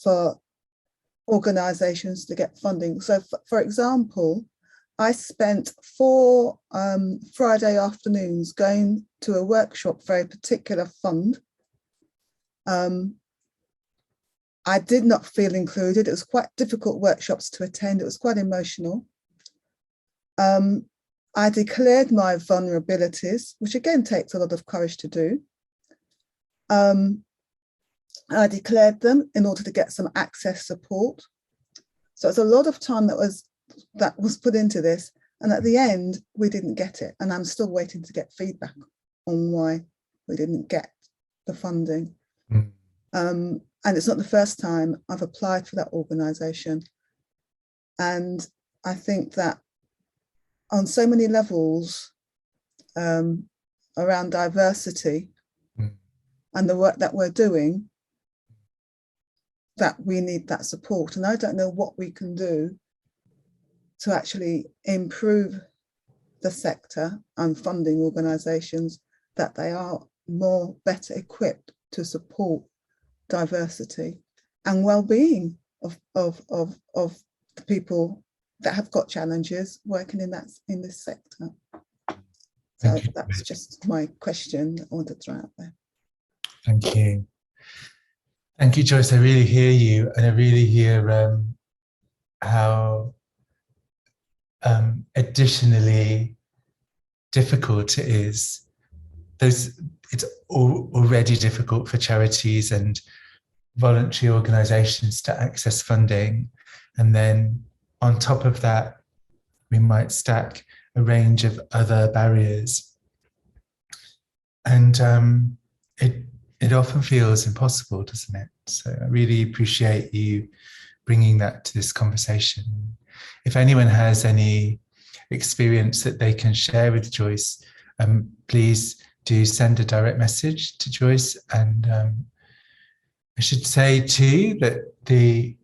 for organizations to get funding. So for example, I spent 4 Friday afternoons going to a workshop for a particular fund. I did not feel included. It was quite difficult workshops to attend. It was quite emotional. I declared my vulnerabilities, which again takes a lot of courage to do. I declared them in order to get some access support. So it's a lot of time that was put into this, and at the end we didn't get it, and I'm still waiting to get feedback on why we didn't get the funding. And it's not the first time I've applied for that organisation, and I think that on so many levels around diversity and the work that we're doing, that we need that support. And I don't know what we can do to actually improve the sector and funding organisations that they are more better equipped to support diversity and well-being of the people that have got challenges working in this sector. So that's just my question I wanted to throw out there. Thank you. Thank you, Joyce. I really hear you, and I really hear how additionally difficult it is. It's already difficult for charities and voluntary organisations to access funding, and then on top of that, we might stack a range of other barriers, and it often feels impossible, doesn't it? So I really appreciate you bringing that to this conversation. If anyone has any experience that they can share with Joyce, please do send a direct message to Joyce. And I should say too that the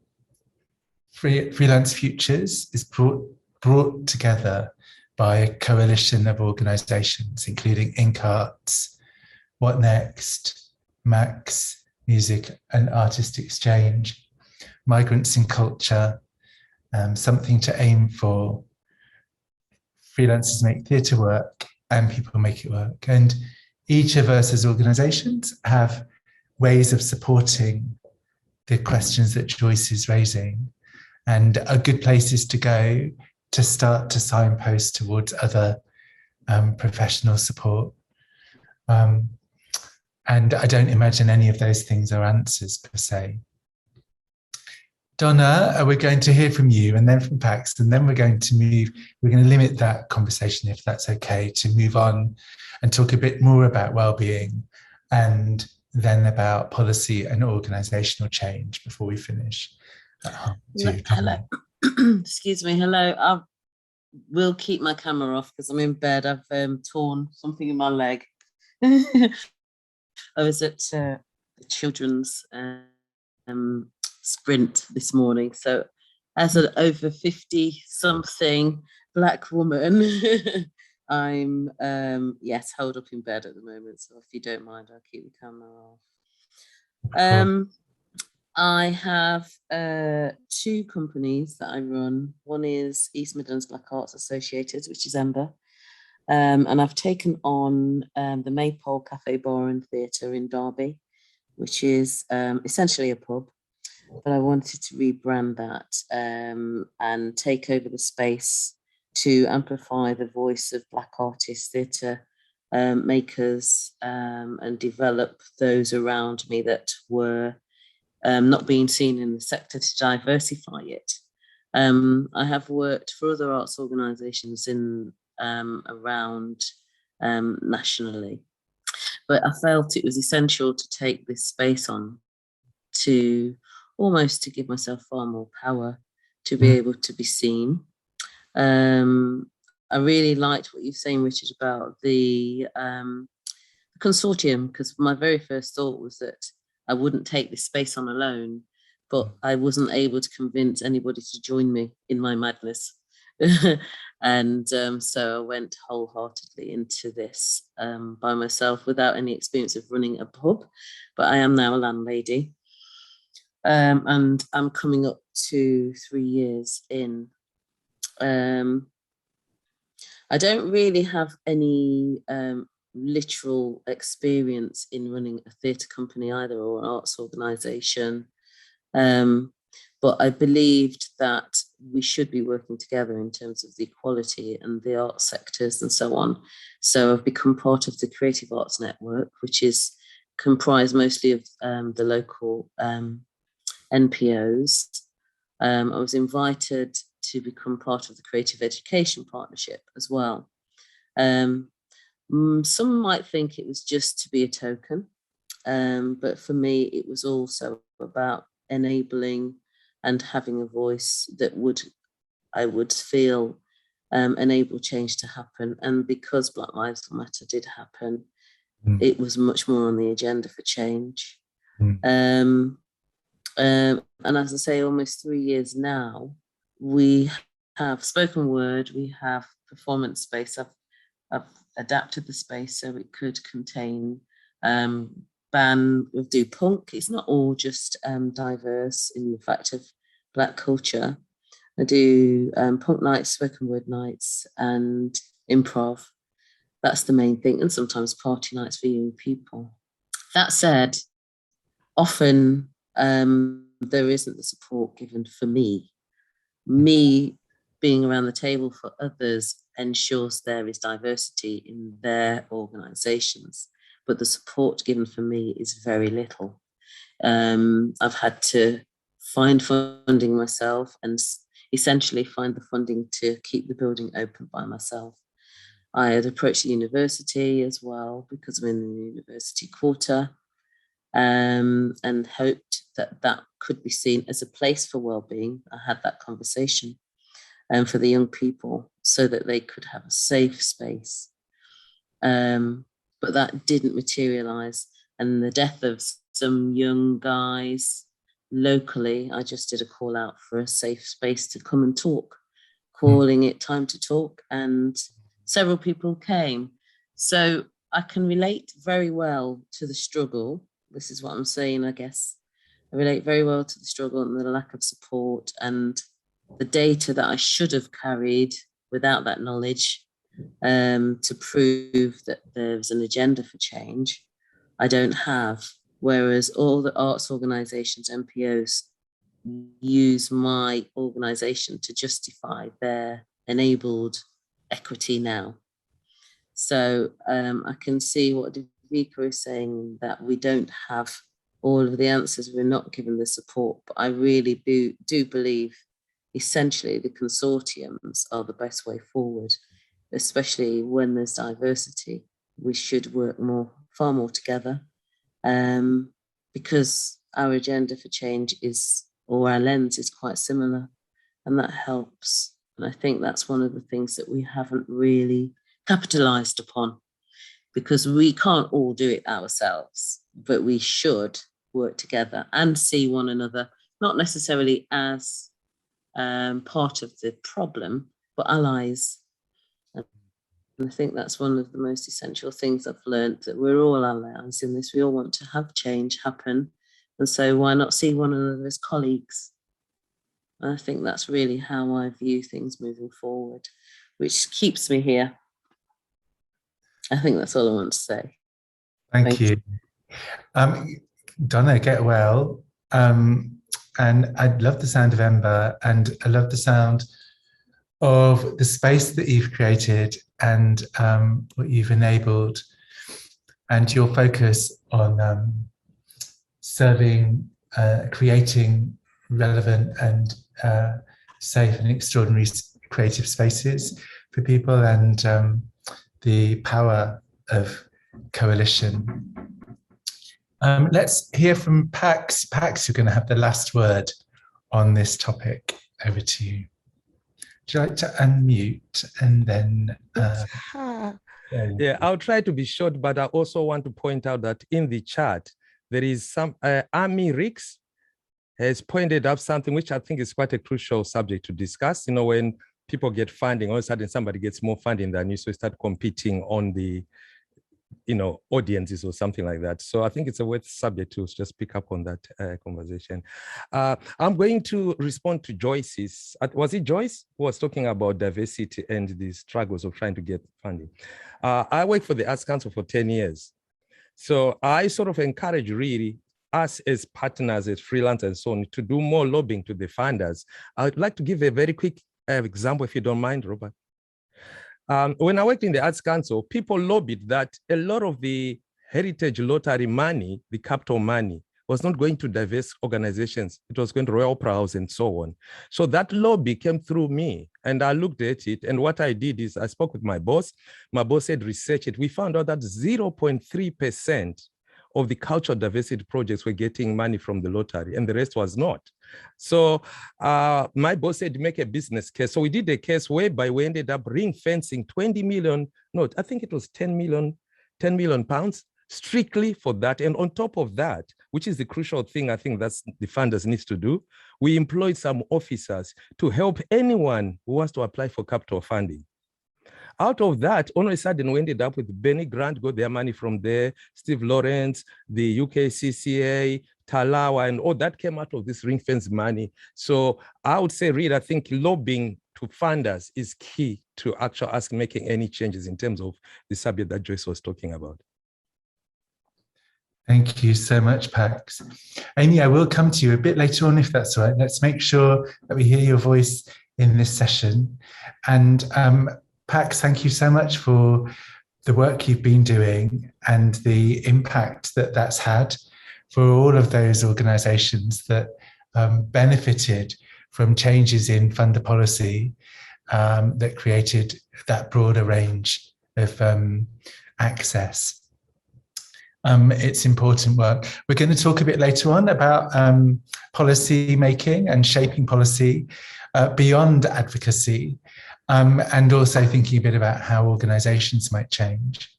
Freelance Futures is brought together by a coalition of organisations, including InkArts, What Next, Max, Music and Artist Exchange, Migrants in Culture, Something to Aim For, Freelancers Make Theatre Work, and People Make It Work. And each of us as organisations have ways of supporting the questions that Joyce is raising, and are good places to go to start to signpost towards other professional support. And I don't imagine any of those things are answers per se. Donna, we're going to hear from you, and then from Pax, and then we're going to limit that conversation, if that's okay, to move on and talk a bit more about wellbeing, and then about policy and organisational change before we finish. Hello. Excuse me. Hello. I will keep my camera off because I'm in bed. I've torn something in my leg. I was at the children's sprint this morning. So as an over 50-something Black woman, I'm, yes, holed up in bed at the moment. So if you don't mind, I'll keep the camera off. I have two companies that I run. One is East Midlands Black Arts Associated, which is Ember. And I've taken on the Maypole Cafe Bar and Theatre in Derby, which is essentially a pub. But I wanted to rebrand that and take over the space to amplify the voice of Black artists, theatre makers, and develop those around me that were not being seen in the sector, to diversify it. I have worked for other arts organisations in around nationally, but I felt it was essential to take this space on, to almost to give myself far more power to be able to be seen. I really liked what you're saying, Richard, about the consortium, because my very first thought was that I wouldn't take this space on alone, but I wasn't able to convince anybody to join me in my madness. And so I went wholeheartedly into this by myself without any experience of running a pub, but I am now a landlady. And I'm coming up to 3 years in. I don't really have any literal experience in running a theatre company either, or an arts organisation. But I believed that we should be working together in terms of the equality and the arts sectors and so on. So I've become part of the Creative Arts Network, which is comprised mostly of the local NPOs. I was invited to become part of the Creative Education Partnership as well. Some might think it was just to be a token, but for me, it was also about enabling and having a voice that I would feel enable change to happen. And because Black Lives Matter did happen, it was much more on the agenda for change. And as I say, almost 3 years now, we have spoken word, we have performance space. I've adapted the space so it could contain we do punk. It's not all just diverse in the fact of Black culture. I do punk nights, spoken word nights, and improv. That's the main thing, and sometimes party nights for young people. That said, often there isn't the support given for me. Me being around the table for others ensures there is diversity in their organisations, but the support given for me is very little. I've had to find funding myself and essentially find the funding to keep the building open by myself. I had approached the university as well because I'm in the university quarter, and hoped that that could be seen as a place for wellbeing. I had that conversation for the young people so that they could have a safe space. But that didn't materialize. And the death of some young guys locally, I just did a call out for a safe space to come and talk, calling it Time to Talk, and several people came. So I can relate very well to the struggle. This is what I'm saying, I guess. I relate very well to the struggle and the lack of support and the data that I should have carried without that knowledge to prove that there's an agenda for change, I don't have. Whereas all the arts organisations, NPOs, use my organisation to justify their enabled equity now. So I can see what Devika is saying, that we don't have all of the answers, we're not given the support, but I really do believe essentially the consortiums are the best way forward, especially when there's diversity. We should work far more together, because our agenda for change or our lens is quite similar, and that helps. And I think that's one of the things that we haven't really capitalized upon, because we can't all do it ourselves, but we should work together and see one another, not necessarily as part of the problem, but allies. And I think that's one of the most essential things I've learned, that we're all allies in this. We all want to have change happen. And so why not see one another as colleagues? And I think that's really how I view things moving forward, which keeps me here. I think that's all I want to say. Thank you. Donna, get well. And I love the sound of Ember, and I love the sound of the space that you've created and what you've enabled, and your focus on serving, creating relevant and safe and extraordinary creative spaces for people, and the power of coalition. Let's hear from Pax. Pax, you're going to have the last word on this topic. Over to you. Would you like to unmute and then... Yeah, I'll try to be short, but I also want to point out that in the chat, there is some, Amy Ricks has pointed out something which I think is quite a crucial subject to discuss. You know, when people get funding, all of a sudden somebody gets more funding than you, so you start competing on the, you know, audiences or something like that. So I think it's a worth subject to just pick up on that conversation. I'm going to respond to Joyce's, was it Joyce who was talking about diversity and the struggles of trying to get funding? I worked for the Arts Council for 10 years. So I sort of encourage really us as partners, as freelance and so on, to do more lobbying to the funders. I'd like to give a very quick example, if you don't mind, Robert. When I worked in the Arts Council, people lobbied that a lot of the heritage lottery money, the capital money, was not going to diverse organizations. It was going to Royal Opera House and so on. So that lobby came through me, and I looked at it. And what I did is I spoke with my boss. My boss said, research it. We found out that 0.3% of the cultural diversity projects were getting money from the lottery and the rest was not. So my boss said, make a business case. So we did a case whereby we ended up ring fencing 20 million, no, I think it was 10 million pounds strictly for that. And on top of that, which is the crucial thing I think that's the funders needs to do, we employed some officers to help anyone who wants to apply for capital funding. Out of that, all of a sudden, we ended up with Benny Grant, got their money from there, Steve Lawrence, the UKCCA, Talawa, and all that came out of this ring fence money. So I would say, really, I think lobbying to funders is key to actually making any changes in terms of the subject that Joyce was talking about. Thank you so much, Pax. Amy, I will come to you a bit later on if that's all right. Let's make sure that we hear your voice in this session. And Pax, thank you so much for the work you've been doing and the impact that that's had for all of those organisations that benefited from changes in funder policy that created that broader range of access. It's important work. We're going to talk a bit later on about policy making and shaping policy beyond advocacy, and also thinking a bit about how organisations might change.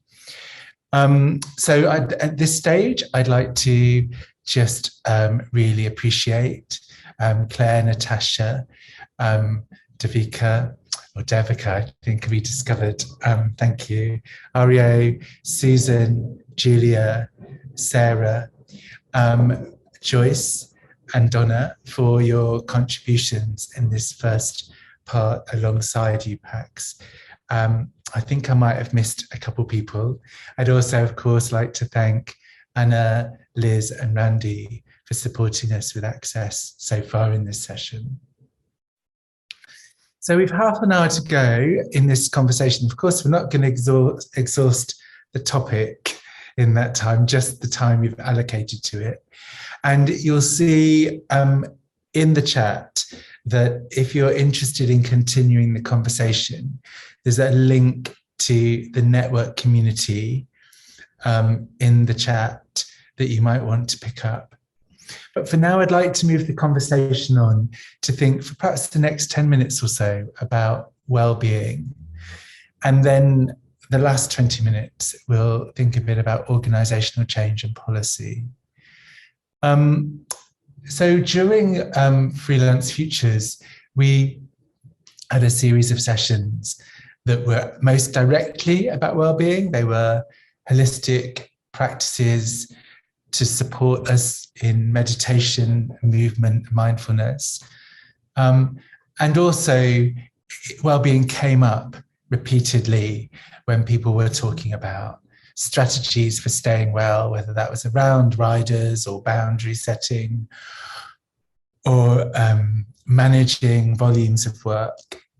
So at this stage, I'd like to just really appreciate Claire, Natasha, Devika, I think we discovered. Thank you. Ario, Susan, Julia, Sarah, Joyce, and Donna for your contributions in this first part alongside you, Pax. I think I might have missed a couple people. I'd also, of course, like to thank Anna, Liz, and Randy for supporting us with access so far in this session. So we've half an hour to go in this conversation. Of course, we're not going to exhaust the topic in that time, just the time we've allocated to it. And you'll see in the chat that if you're interested in continuing the conversation, there's a link to the network community in the chat that you might want to pick up. But for now, I'd like to move the conversation on to think for perhaps the next 10 minutes or so about well-being. And then the last 20 minutes, we'll think a bit about organisational change and policy. So during Freelance Futures, we had a series of sessions that were most directly about well-being. They were holistic practices to support us in meditation, movement, mindfulness. And also, well-being came up repeatedly when people were talking about strategies for staying well, whether that was around riders or boundary setting or managing volumes of work.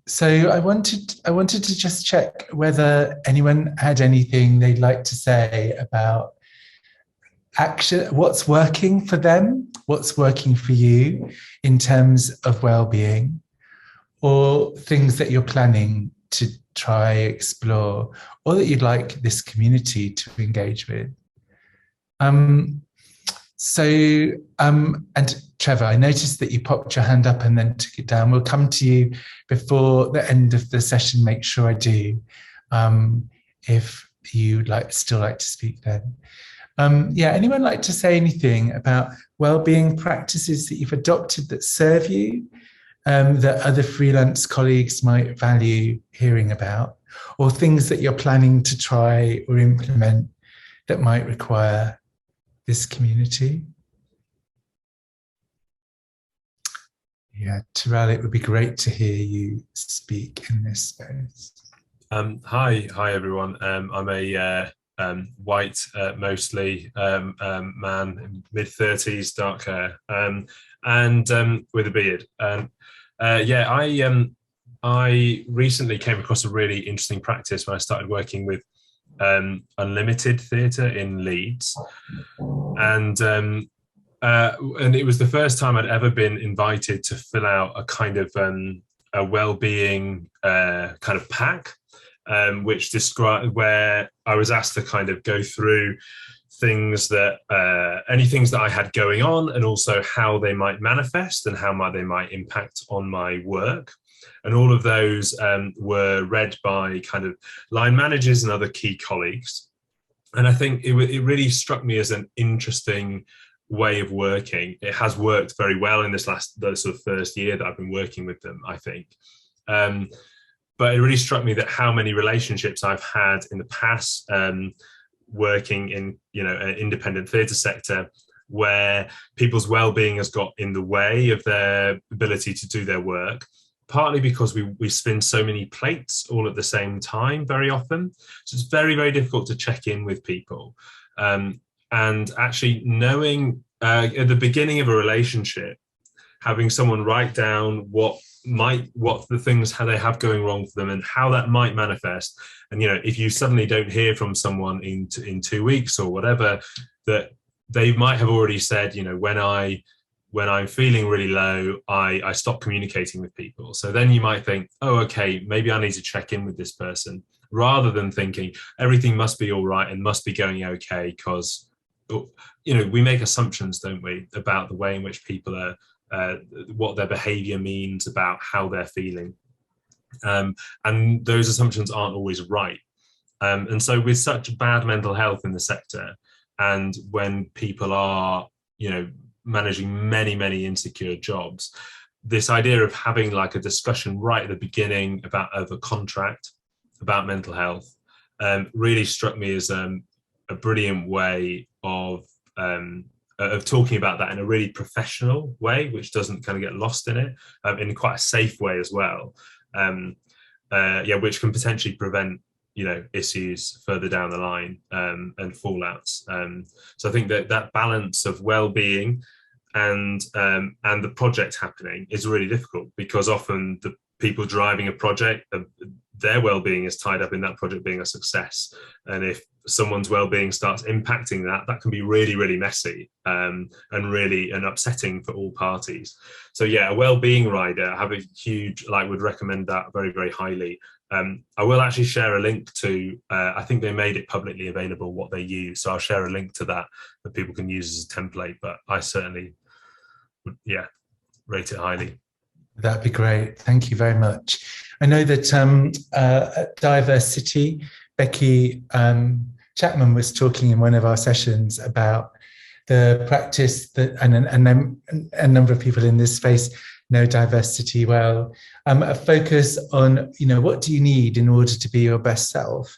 So I wanted to just check whether anyone had anything they'd like to say about action, what's working for them, what's working for you in terms of well-being, or things that you're planning to try, explore, or that you'd like this community to engage with. And Trevor, I noticed that you popped your hand up and then took it down. We'll come to you before the end of the session, make sure I do, if you'd still like to speak then. Yeah, anyone like to say anything about well-being practices that you've adopted that serve you, that other freelance colleagues might value hearing about, or things that you're planning to try or implement that might require this community? Yeah, Terrell, it would be great to hear you speak in this space. Hi everyone. I'm a white, mostly man, mid-30s, dark hair, and with a beard. I recently came across a really interesting practice when I started working with Unlimited Theatre in Leeds, and it was the first time I'd ever been invited to fill out a kind of a well-being kind of pack. which described where I was asked to kind of go through things that any things that I had going on, and also how they might manifest and how they might impact on my work. And all of those were read by kind of line managers and other key colleagues. And I think it really struck me as an interesting way of working. It has worked very well in the sort of first year that I've been working with them, I think. But it really struck me that how many relationships I've had in the past working in, an independent theatre sector, where people's well-being has got in the way of their ability to do their work, partly because we spin so many plates all at the same time very often. So it's very, very difficult to check in with people. And actually knowing at the beginning of a relationship, having someone write down what the things how they have going wrong for them and how that might manifest. And if you suddenly don't hear from someone in 2 weeks or whatever, that they might have already said, when I'm feeling really low, I stop communicating with people. So then you might think, oh, okay, maybe I need to check in with this person, rather than thinking everything must be all right and must be going okay, because we make assumptions, don't we, about the way in which people are, what their behavior means about how they're feeling. And those assumptions aren't always right. And so with such bad mental health in the sector, and when people are, managing many, many insecure jobs, this idea of having like a discussion right at the beginning of a contract about mental health really struck me as a brilliant way of talking about that in a really professional way, which doesn't kind of get lost in it, in quite a safe way as well. Which can potentially prevent issues further down the line, and fallouts. So I think that balance of well-being and the project happening is really difficult, because often the people driving a project, their well-being is tied up in that project being a success. And if someone's well-being starts impacting that can be really, really messy, and really upsetting for all parties. So yeah, a well-being rider, I have a huge, would recommend that very, very highly. I will actually share a link to, I think they made it publicly available what they use. So I'll share a link to that people can use as a template, but I certainly would, rate it highly. That'd be great. Thank you very much. I know that at Diversity, Becky Chapman was talking in one of our sessions about the practice that, and a number of people in this space know diversity well, a focus on, what do you need in order to be your best self?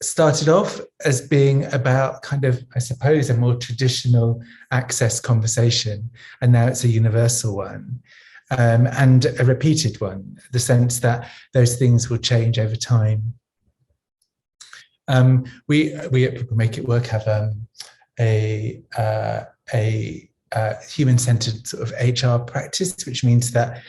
Started off as being about kind of, I suppose, a more traditional access conversation, and now it's a universal one. And a repeated one, the sense that those things will change over time. We at People Make It Work have a human-centered sort of HR practice, which means that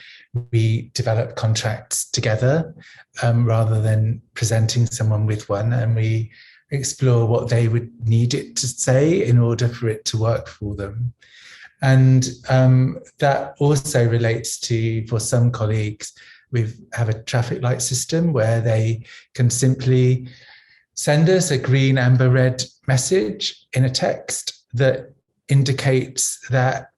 we develop contracts together rather than presenting someone with one, and we explore what they would need it to say in order for it to work for them. And that also relates to, for some colleagues, we have a traffic light system where they can simply send us a green, amber, red message in a text that indicates that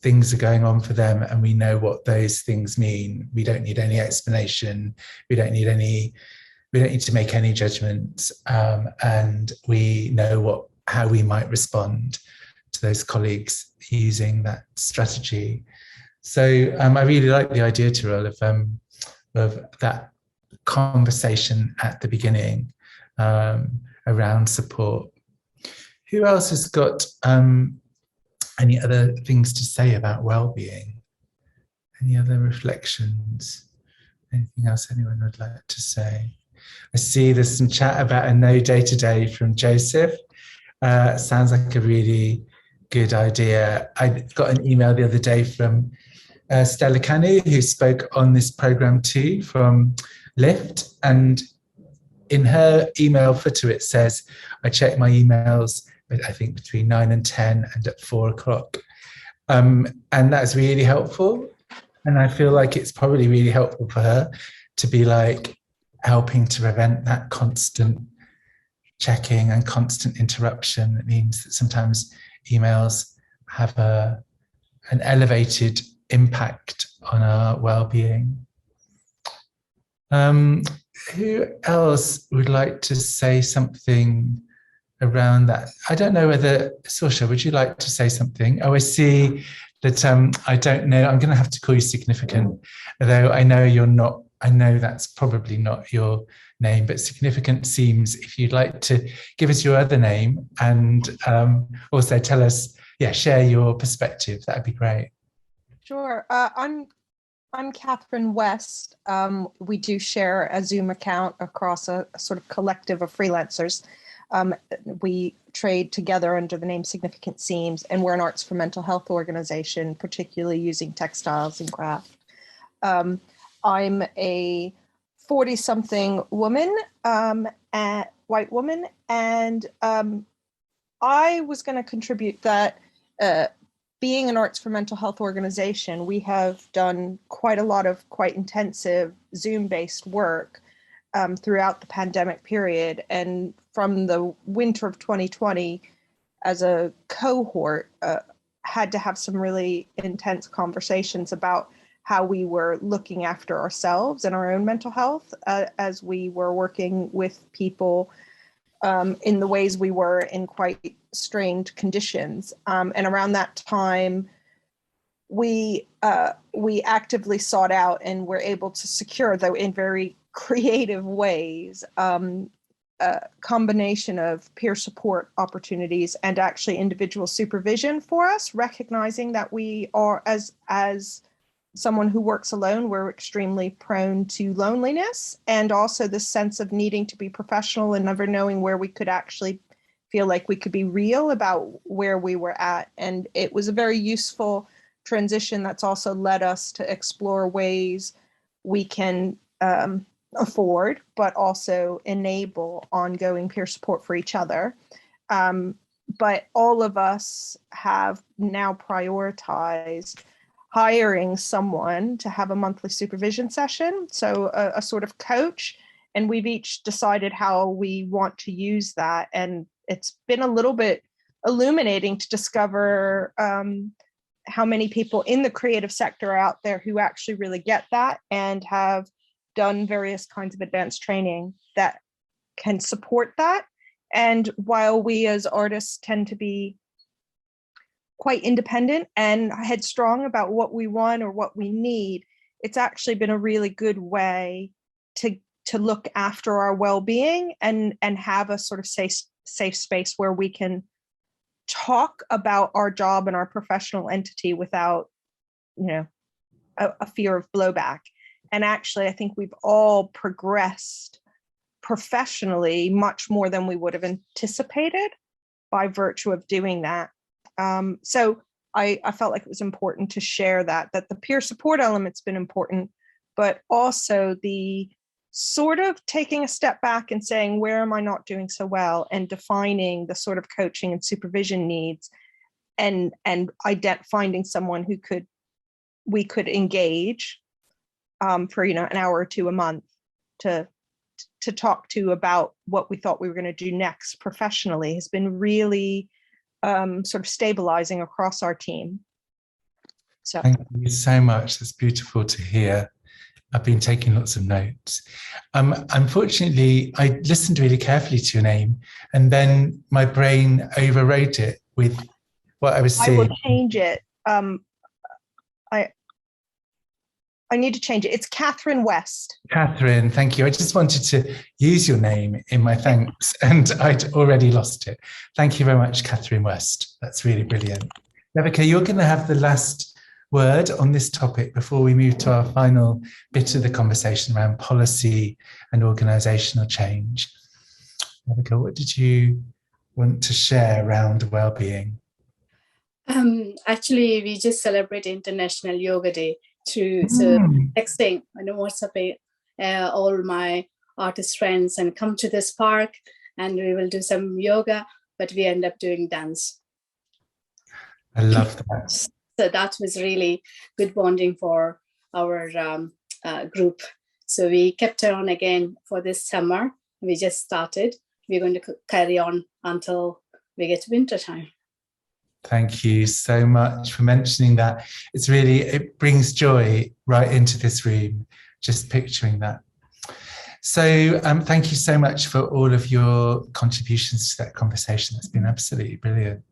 things are going on for them, and we know what those things mean. We don't need any explanation. We don't need to make any judgments, and we know how we might respond to those colleagues using that strategy. So I really like the idea, Tyrell, of that conversation at the beginning around support. Who else has got any other things to say about well-being? Any other reflections? Anything else anyone would like to say? I see there's some chat about a no day-to-day from Joseph. Sounds like a really good idea. I got an email the other day from Stella Canu, who spoke on this program too, from Lyft, and in her email footer it says, I check my emails, I think between 9 and 10 and at 4 o'clock. And that's really helpful. And I feel like it's probably really helpful for her to be like, helping to prevent that constant checking and constant interruption. It means that sometimes emails have an elevated impact on our well-being. Who else would like to say something around that? I don't know whether, Saoirse, would you like to say something? Oh, I see that, I don't know, I'm going to have to call you significant, although I know you're not, I know that's probably not your name, but significant seems, if you'd like to give us your other name and also tell us, share your perspective, that'd be great. Sure. I'm Catherine West. We do share a Zoom account across a sort of collective of freelancers. We trade together under the name Significant Seams, and we're an arts for mental health organization, particularly using textiles and craft. I'm a 40-something woman, white woman, and I was going to contribute that being an arts for mental health organization, we have done quite a lot of quite intensive Zoom-based work throughout the pandemic period. And from the winter of 2020, as a cohort, had to have some really intense conversations about how we were looking after ourselves and our own mental health as we were working with people in the ways we were in quite strained conditions. And around that time, we actively sought out and were able to secure, though in very creative ways, a combination of peer support opportunities and actually individual supervision for us, recognizing that we are, as someone who works alone, we're extremely prone to loneliness, and also this sense of needing to be professional and never knowing where we could actually feel like we could be real about where we were at. And it was a very useful transition that's also led us to explore ways we can afford, but also enable ongoing peer support for each other. But all of us have now prioritized hiring someone to have a monthly supervision session, so a sort of coach, and we've each decided how we want to use that. And it's been a little bit illuminating to discover how many people in the creative sector are out there who actually really get that and have done various kinds of advanced training that can support that. And while we as artists tend to be quite independent and headstrong about what we want or what we need, it's actually been a really good way to look after our well-being and have a sort of safe space where we can talk about our job and our professional entity without, a fear of blowback. And actually, I think we've all progressed professionally much more than we would have anticipated by virtue of doing that. So I felt like it was important to share that the peer support element's been important, but also the sort of taking a step back and saying, where am I not doing so well, and defining the sort of coaching and supervision needs, and finding someone who we could engage for an hour or two a month to talk to about what we thought we were going to do next professionally has been really sort of stabilizing across our team. So thank you so much. That's beautiful to hear. I've been taking lots of notes. Unfortunately, I listened really carefully to your name, and then my brain overwrote it with what I was seeing. I will change it. I need to change it. It's Catherine West. Catherine, thank you. I just wanted to use your name in my thanks, and I'd already lost it. Thank you very much, Catherine West. That's really brilliant. Devika, you're going to have the last word on this topic before we move to our final bit of the conversation around policy and organisational change. Devika, what did you want to share around well-being? Actually, we just celebrate International Yoga Day through texting and WhatsApp all my artist friends and come to this park and we will do some yoga, but we end up doing dance. I love that. So that was really good bonding for our group. So we kept it on again for this summer. We just started. We're going to carry on until we get to winter time. Thank you so much for mentioning that. It brings joy right into this room, just picturing that. So thank you so much for all of your contributions to that conversation. It's been absolutely brilliant.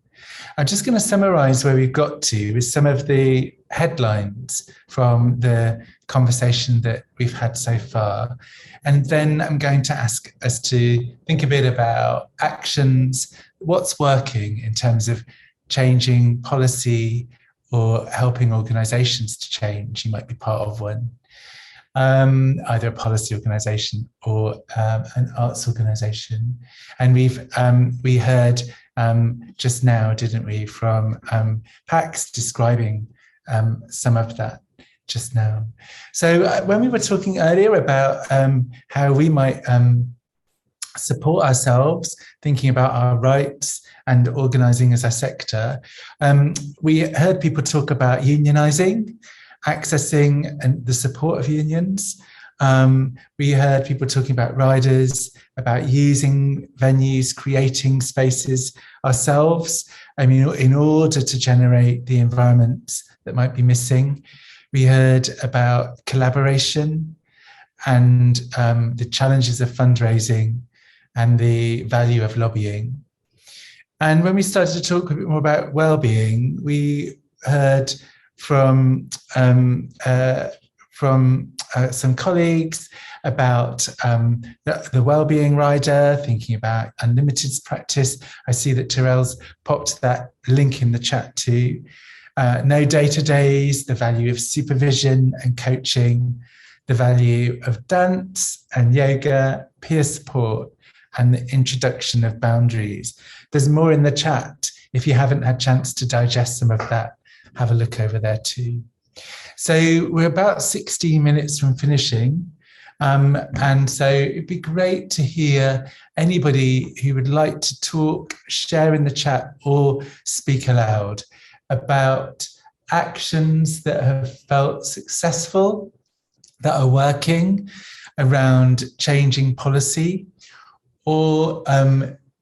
I'm just going to summarize where we've got to with some of the headlines from the conversation that we've had so far. And then I'm going to ask us to think a bit about actions, what's working in terms of changing policy or helping organizations to change. You might be part of one, either a policy organization or an arts organization. And we heard just now, didn't we, from Pax describing some of that just now. So when we were talking earlier about how we might support ourselves, thinking about our rights and organising as a sector, we heard people talk about unionising, accessing and the support of unions. We heard people talking about riders, about using venues, creating spaces ourselves, I mean, in order to generate the environments that might be missing. We heard about collaboration and the challenges of fundraising and the value of lobbying. And when we started to talk a bit more about well-being, we heard from some colleagues about the well-being rider, thinking about unlimited's practice. I see that Terrell's popped that link in the chat too. No data days, the value of supervision and coaching, the value of dance and yoga, peer support, and the introduction of boundaries. There's more in the chat. If you haven't had a chance to digest some of that, have a look over there too. So we're about 16 minutes from finishing. And so it'd be great to hear anybody who would like to talk, share in the chat or speak aloud about actions that have felt successful, that are working around changing policy or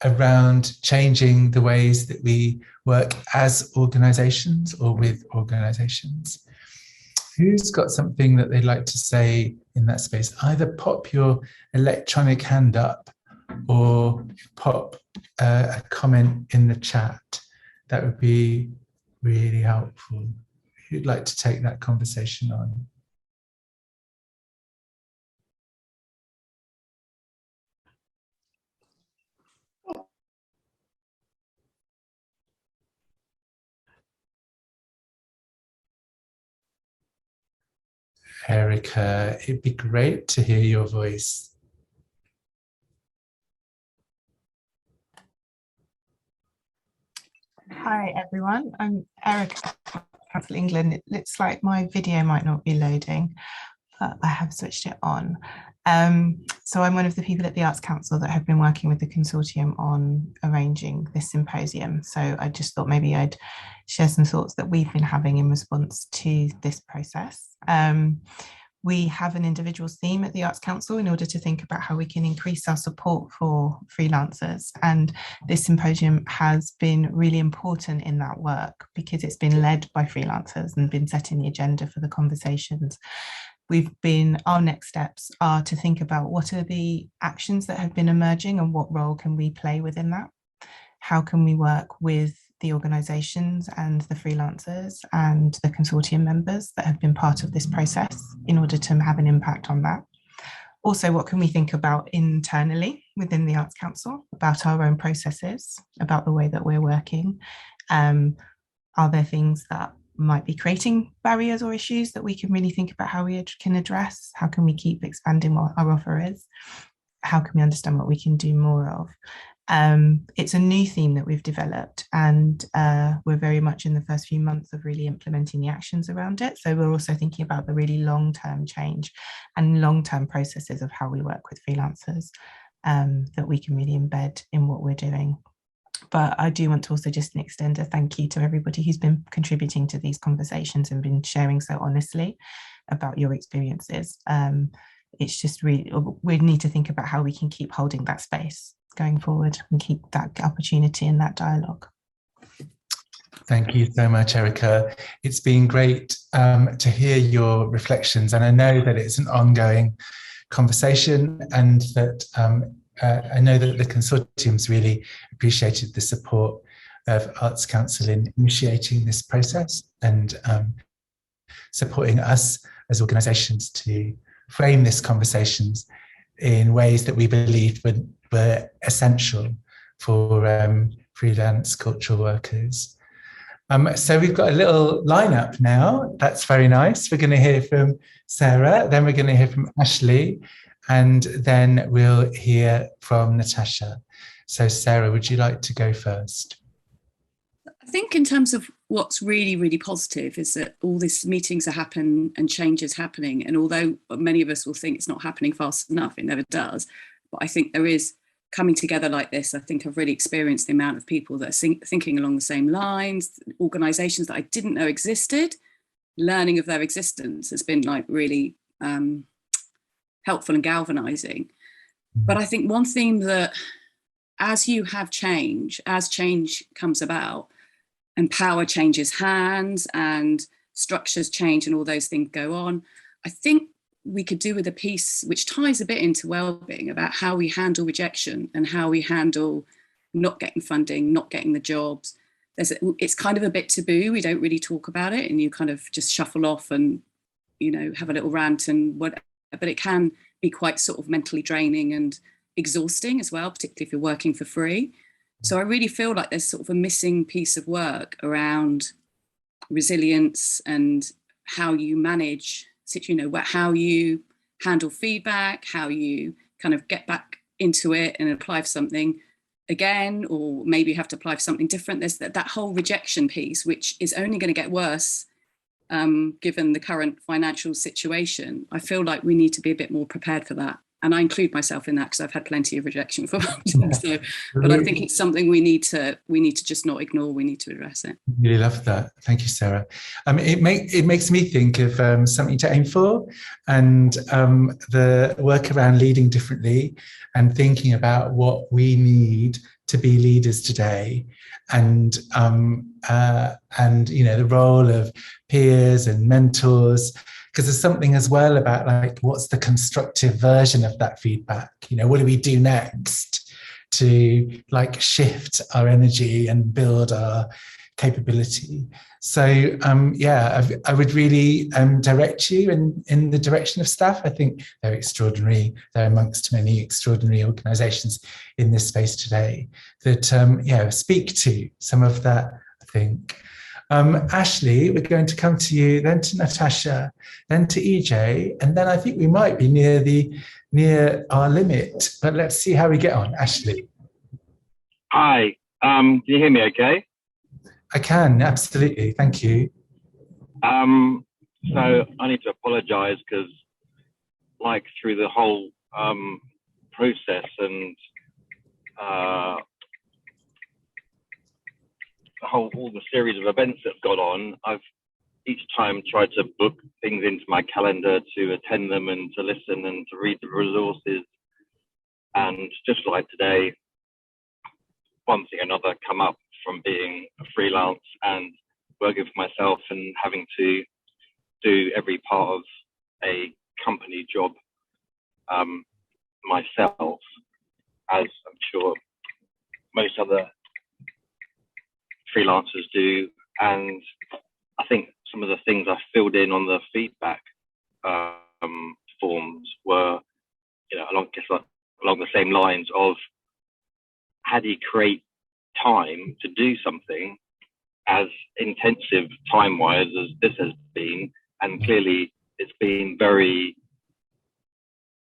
around changing the ways that we work as organisations or with organisations. Who's got something that they'd like to say in that space? Either pop your electronic hand up or pop a comment in the chat. That would be really helpful. Who'd like to take that conversation on? Erica, it'd be great to hear your voice. Hi everyone, I'm Erica from Council England. It looks like my video might not be loading, but I have switched it on. So I'm one of the people at the Arts Council that have been working with the consortium on arranging this symposium. So I just thought maybe I'd share some thoughts that we've been having in response to this process. We have an individuals theme at the Arts Council in order to think about how we can increase our support for freelancers. And this symposium has been really important in that work because it's been led by freelancers and been setting the agenda for the conversations. Our next steps are to think about what are the actions that have been emerging and what role can we play within that? How can we work with the organisations and the freelancers and the consortium members that have been part of this process in order to have an impact on that? Also, what can we think about internally within the Arts Council about our own processes, about the way that we're working? Are there things that might be creating barriers or issues that we can really think about how we can address? How can we keep expanding what our offer is? How can we understand what we can do more of? It's a new theme that we've developed, and we're very much in the first few months of really implementing the actions around it. So we're also thinking about the really long-term change and long-term processes of how we work with freelancers that we can really embed in what we're doing. But I do want to also just extend a thank you to everybody who's been contributing to these conversations and been sharing so honestly about your experiences. it's just really, we need to think about how we can keep holding that space going forward and keep that opportunity and that dialogue. Thank you so much, Erica. It's been great to hear your reflections, and I know that it's an ongoing conversation, and that I know that the consortium's really appreciated the support of Arts Council in initiating this process and supporting us as organisations to frame these conversations in ways that we believed were essential for freelance cultural workers. So we've got a little lineup now. That's very nice. We're going to hear from Sarah, then we're going to hear from Ashley, and then we'll hear from Natasha. So Sarah, would you like to go first? I think in terms of what's really, really positive is that all these meetings are happening and change is happening. And although many of us will think it's not happening fast enough, it never does. But I think there is coming together like this. I think I've really experienced the amount of people that are thinking along the same lines, organisations that I didn't know existed. Learning of their existence has been like really helpful and galvanising. But I think one theme that as you have change, as change comes about and power changes hands and structures change and all those things go on, I think we could do with a piece which ties a bit into wellbeing about how we handle rejection and how we handle not getting funding, not getting the jobs. It's kind of a bit taboo. We don't really talk about it, and you kind of just shuffle off and, you know, have a little rant and whatever. But it can be quite sort of mentally draining and exhausting as well, particularly if you're working for free. So I really feel like there's sort of a missing piece of work around resilience and how you manage, you know, how you handle feedback, how you kind of get back into it and apply for something again, or maybe you have to apply for something different. There's that whole rejection piece, which is only going to get worse given the current financial situation. I feel like we need to be a bit more prepared for that. And I include myself in that because I've had plenty of rejection from so, but I think it's something we need to just not ignore. We need to address it. Really love that. Thank you, Sarah. It makes me think of something to aim for, and the work around leading differently and thinking about what we need to be leaders today, and you know, the role of peers and mentors. Because there's something as well about like, what's the constructive version of that feedback? You know, what do we do next to like shift our energy and build our capability? So yeah, I would really direct you in the direction of staff. I think they're extraordinary. They're amongst many extraordinary organisations in this space today that yeah, speak to some of that, I think. Ashley, we're going to come to you, then to Natasha, then to EJ, and then I think we might be near our limit, but let's see how we get on. Ashley. Hi, can you hear me okay? I can, absolutely, thank you. So I need to apologise because like through the whole process and all the series of events that have gone on, I've each time tried to book things into my calendar to attend them and to listen and to read the resources. And just like today, one thing or another come up from being a freelance and working for myself and having to do every part of a company job myself, as I'm sure most other freelancers do. And I think some of the things I filled in on the feedback forms were, you know, along the same lines of how do you create time to do something as intensive time-wise as this has been. And clearly it's been very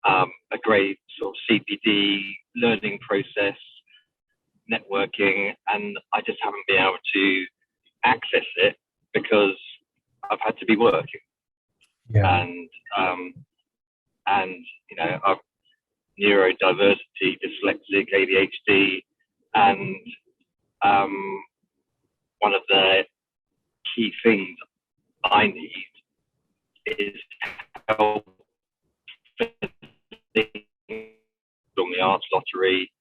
a great sort of CPD learning process, networking, and I just haven't been able to access it because I've had to be working. Yeah. And you know, I've neurodiversity, dyslexic, ADHD, and one of the key things I need is help on the arts lottery,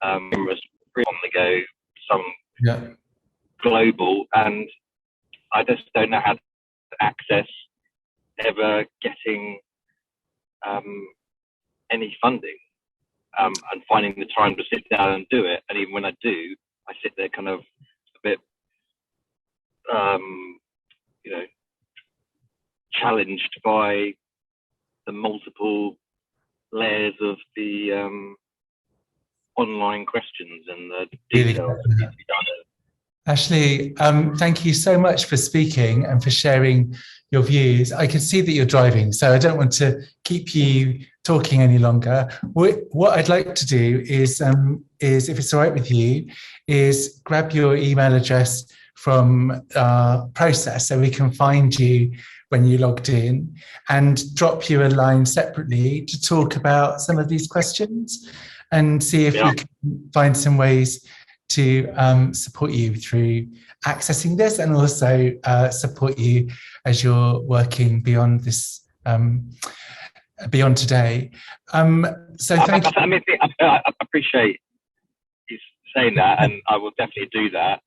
numerous on the go, some global, and I just don't know how to access ever getting any funding, and finding the time to sit down and do it. And even when I do, I sit there kind of a bit, you know, challenged by the multiple layers of the online questions and the details that need to be done. Ashley, thank you so much for speaking and for sharing your views. I can see that you're driving, so I don't want to keep you talking any longer. What I'd like to do is if it's all right with you, is grab your email address from our process so we can find you when you logged in and drop you a line separately to talk about some of these questions and see if we can find some ways to support you through accessing this and also support you as you're working beyond this, beyond today. So thank you. I mean, I appreciate you saying that, and I will definitely do that.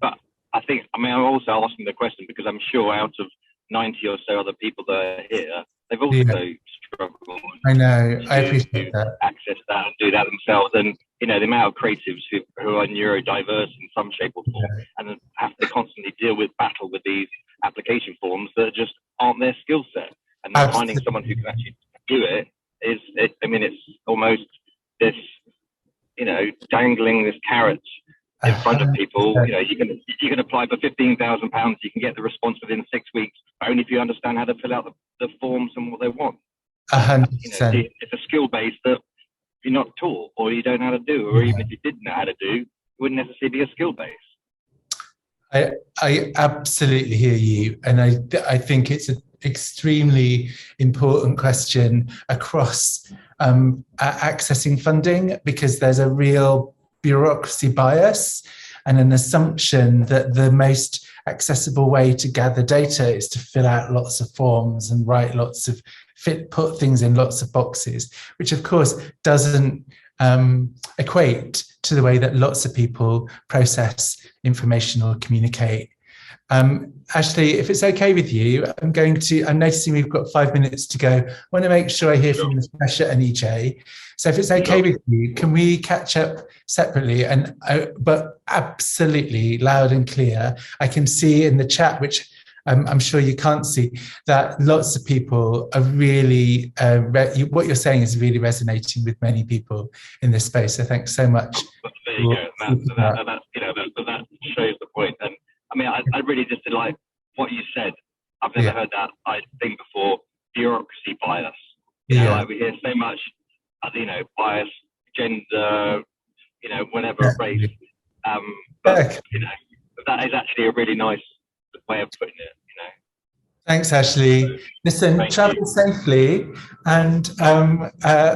But I think, I mean, I'm also asking the question because I'm sure out of 90 or so other people that are here, they've also struggled. I know, I appreciate that. Access that and do that themselves. And, you know, the amount of creatives who are neurodiverse in some shape or form and have to constantly battle with these application forms that just aren't their skill set. And then finding someone who can actually do it I mean, it's almost this, you know, dangling this carrot in front of people. You know, you can apply for £15,000. You can get the response within 6 weeks, only if you understand how to fill out the forms and what they want. 100%. You know, it's a skill base that you're not taught, or you don't know how to do, or even if you did know how to do, it wouldn't necessarily be a skill base. I absolutely hear you, and I think it's an extremely important question across accessing funding, because there's a real bureaucracy bias and an assumption that the most accessible way to gather data is to fill out lots of forms and write lots of put things in lots of boxes, which of course doesn't equate to the way that lots of people process information or communicate. Ashley, if it's okay with you, I'm noticing we've got 5 minutes to go. I want to make sure I hear from Natasha and EJ. So if it's okay with you, can we catch up separately? And but absolutely loud and clear. I can see in the chat, which I'm sure you can't see, that lots of people are really, what you're saying is really resonating with many people in this space. So thanks so much. There you go. That shows the point. And I mean, I really just like what you said. I've never heard that thing before. Bureaucracy bias. You know, like we hear so much, you know, bias, gender, you know, whatever race. But you know, that is actually a really nice way of putting it. You know. Thanks, Ashley. Listen, travel safely, and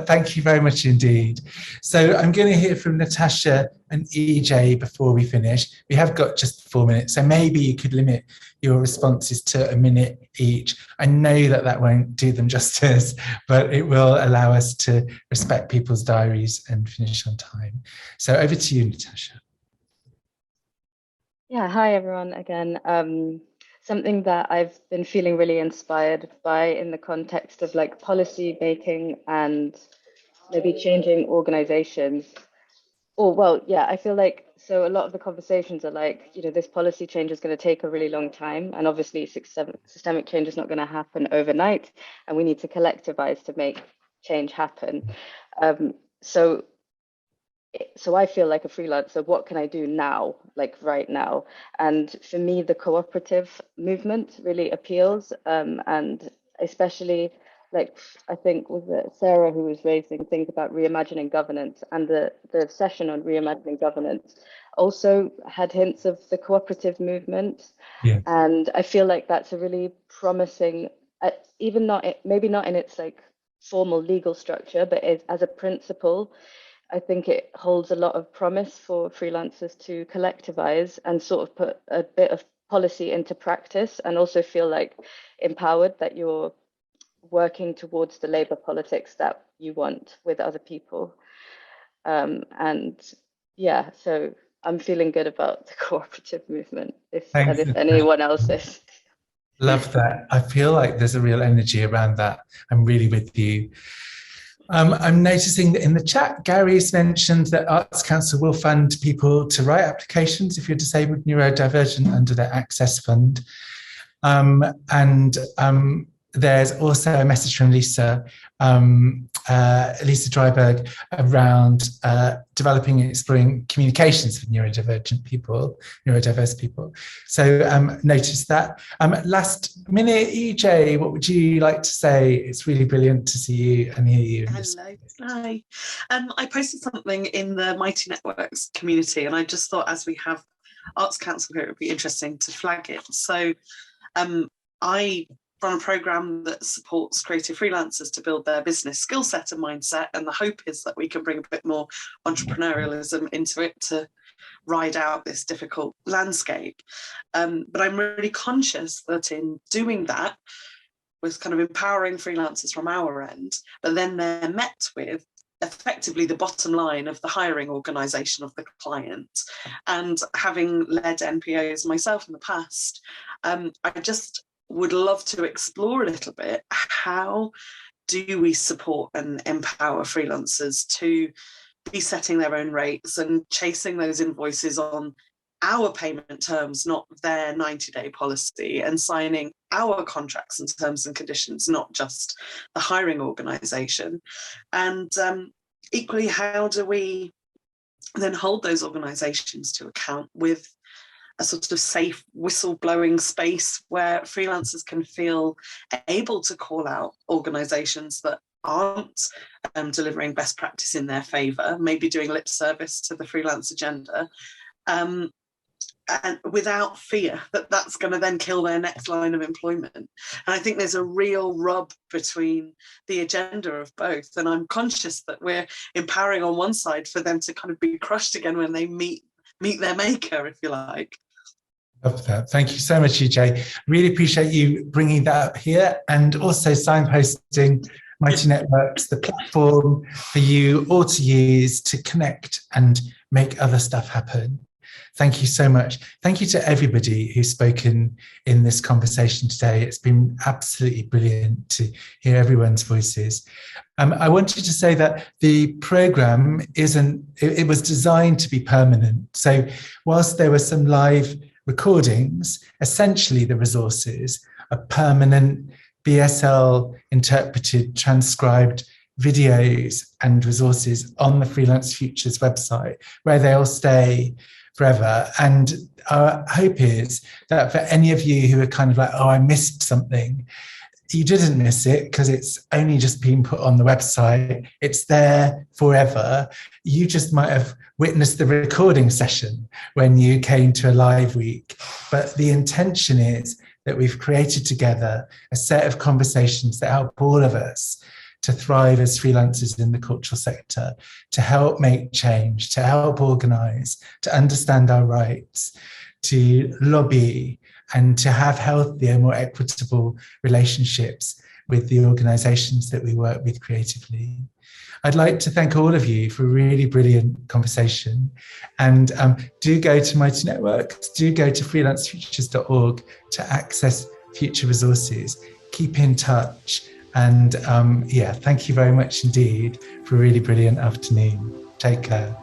thank you very much indeed. So I'm going to hear from Natasha and EJ before we finish. We have got just 4 minutes, so maybe you could limit your responses to a minute each. I know that that won't do them justice, but it will allow us to respect people's diaries and finish on time. So over to you, Natasha. Yeah, hi everyone again. Something that I've been feeling really inspired by in the context of like policy making and maybe changing organizations. I feel like, so a lot of the conversations are like, you know, this policy change is going to take a really long time. And obviously systemic change is not going to happen overnight. And we need to collectivize to make change happen. So I feel like a freelancer, what can I do now, like right now? And for me, the cooperative movement really appeals. And especially, like, I think was it Sarah who was raising things about reimagining governance, and the session on reimagining governance also had hints of the cooperative movement. Yeah. And I feel like that's a really promising, even maybe not in its like formal legal structure, but as a principle, I think it holds a lot of promise for freelancers to collectivize and sort of put a bit of policy into practice, and also feel like empowered that you're working towards the labour politics that you want with other people. And yeah, so I'm feeling good about the cooperative movement, if anyone else is. Love that. I feel like there's a real energy around that. I'm really with you. I'm noticing that in the chat, Gary's mentioned that Arts Council will fund people to write applications if you're disabled, neurodivergent, under their Access Fund. There's also a message from Lisa Dryberg around developing and exploring communications for neurodiverse people. So notice that. Last minute, EJ, what would you like to say? It's really brilliant to see you and hear you. Hello. Hi. I posted something in the Mighty Networks community, and I just thought, as we have Arts Council here, it would be interesting to flag it. So I run a program that supports creative freelancers to build their business skill set and mindset, and the hope is that we can bring a bit more entrepreneurialism into it to ride out this difficult landscape. But I'm really conscious that in doing that, we're kind of empowering freelancers from our end, but then they're met with effectively the bottom line of the hiring organisation of the client. And having led NPOs myself in the past, I just would love to explore a little bit, how do we support and empower freelancers to be setting their own rates and chasing those invoices on our payment terms, not their 90-day policy, and signing our contracts and terms and conditions, not just the hiring organisation. And equally, how do we then hold those organisations to account with a sort of safe whistleblowing space where freelancers can feel able to call out organisations that aren't delivering best practice in their favour, maybe doing lip service to the freelance agenda, and without fear that that's going to then kill their next line of employment. And I think there's a real rub between the agenda of both. And I'm conscious that we're empowering on one side for them to kind of be crushed again when they meet their maker, if you like. Love that. Thank you so much, EJ. Really appreciate you bringing that up here, and also signposting Mighty Networks, the platform for you all to use to connect and make other stuff happen. Thank you so much. Thank you to everybody who's spoken in this conversation today. It's been absolutely brilliant to hear everyone's voices. I wanted to say that the programme it was designed to be permanent. So whilst there were some live recordings, essentially the resources are permanent, BSL interpreted, transcribed videos and resources on the Freelance Futures website, where they'll stay forever. And our hope is that for any of you who are kind of like, oh, I missed something, you didn't miss it, because it's only just been put on the website. It's there forever. You just might have witnessed the recording session when you came to a live week. But the intention is that we've created together a set of conversations that help all of us to thrive as freelancers in the cultural sector, to help make change, to help organise, to understand our rights, to lobby, and to have healthier, more equitable relationships with the organisations that we work with creatively. I'd like to thank all of you for a really brilliant conversation. And do go to Mighty Networks, do go to freelancefutures.org to access future resources. Keep in touch. And thank you very much indeed for a really brilliant afternoon. Take care.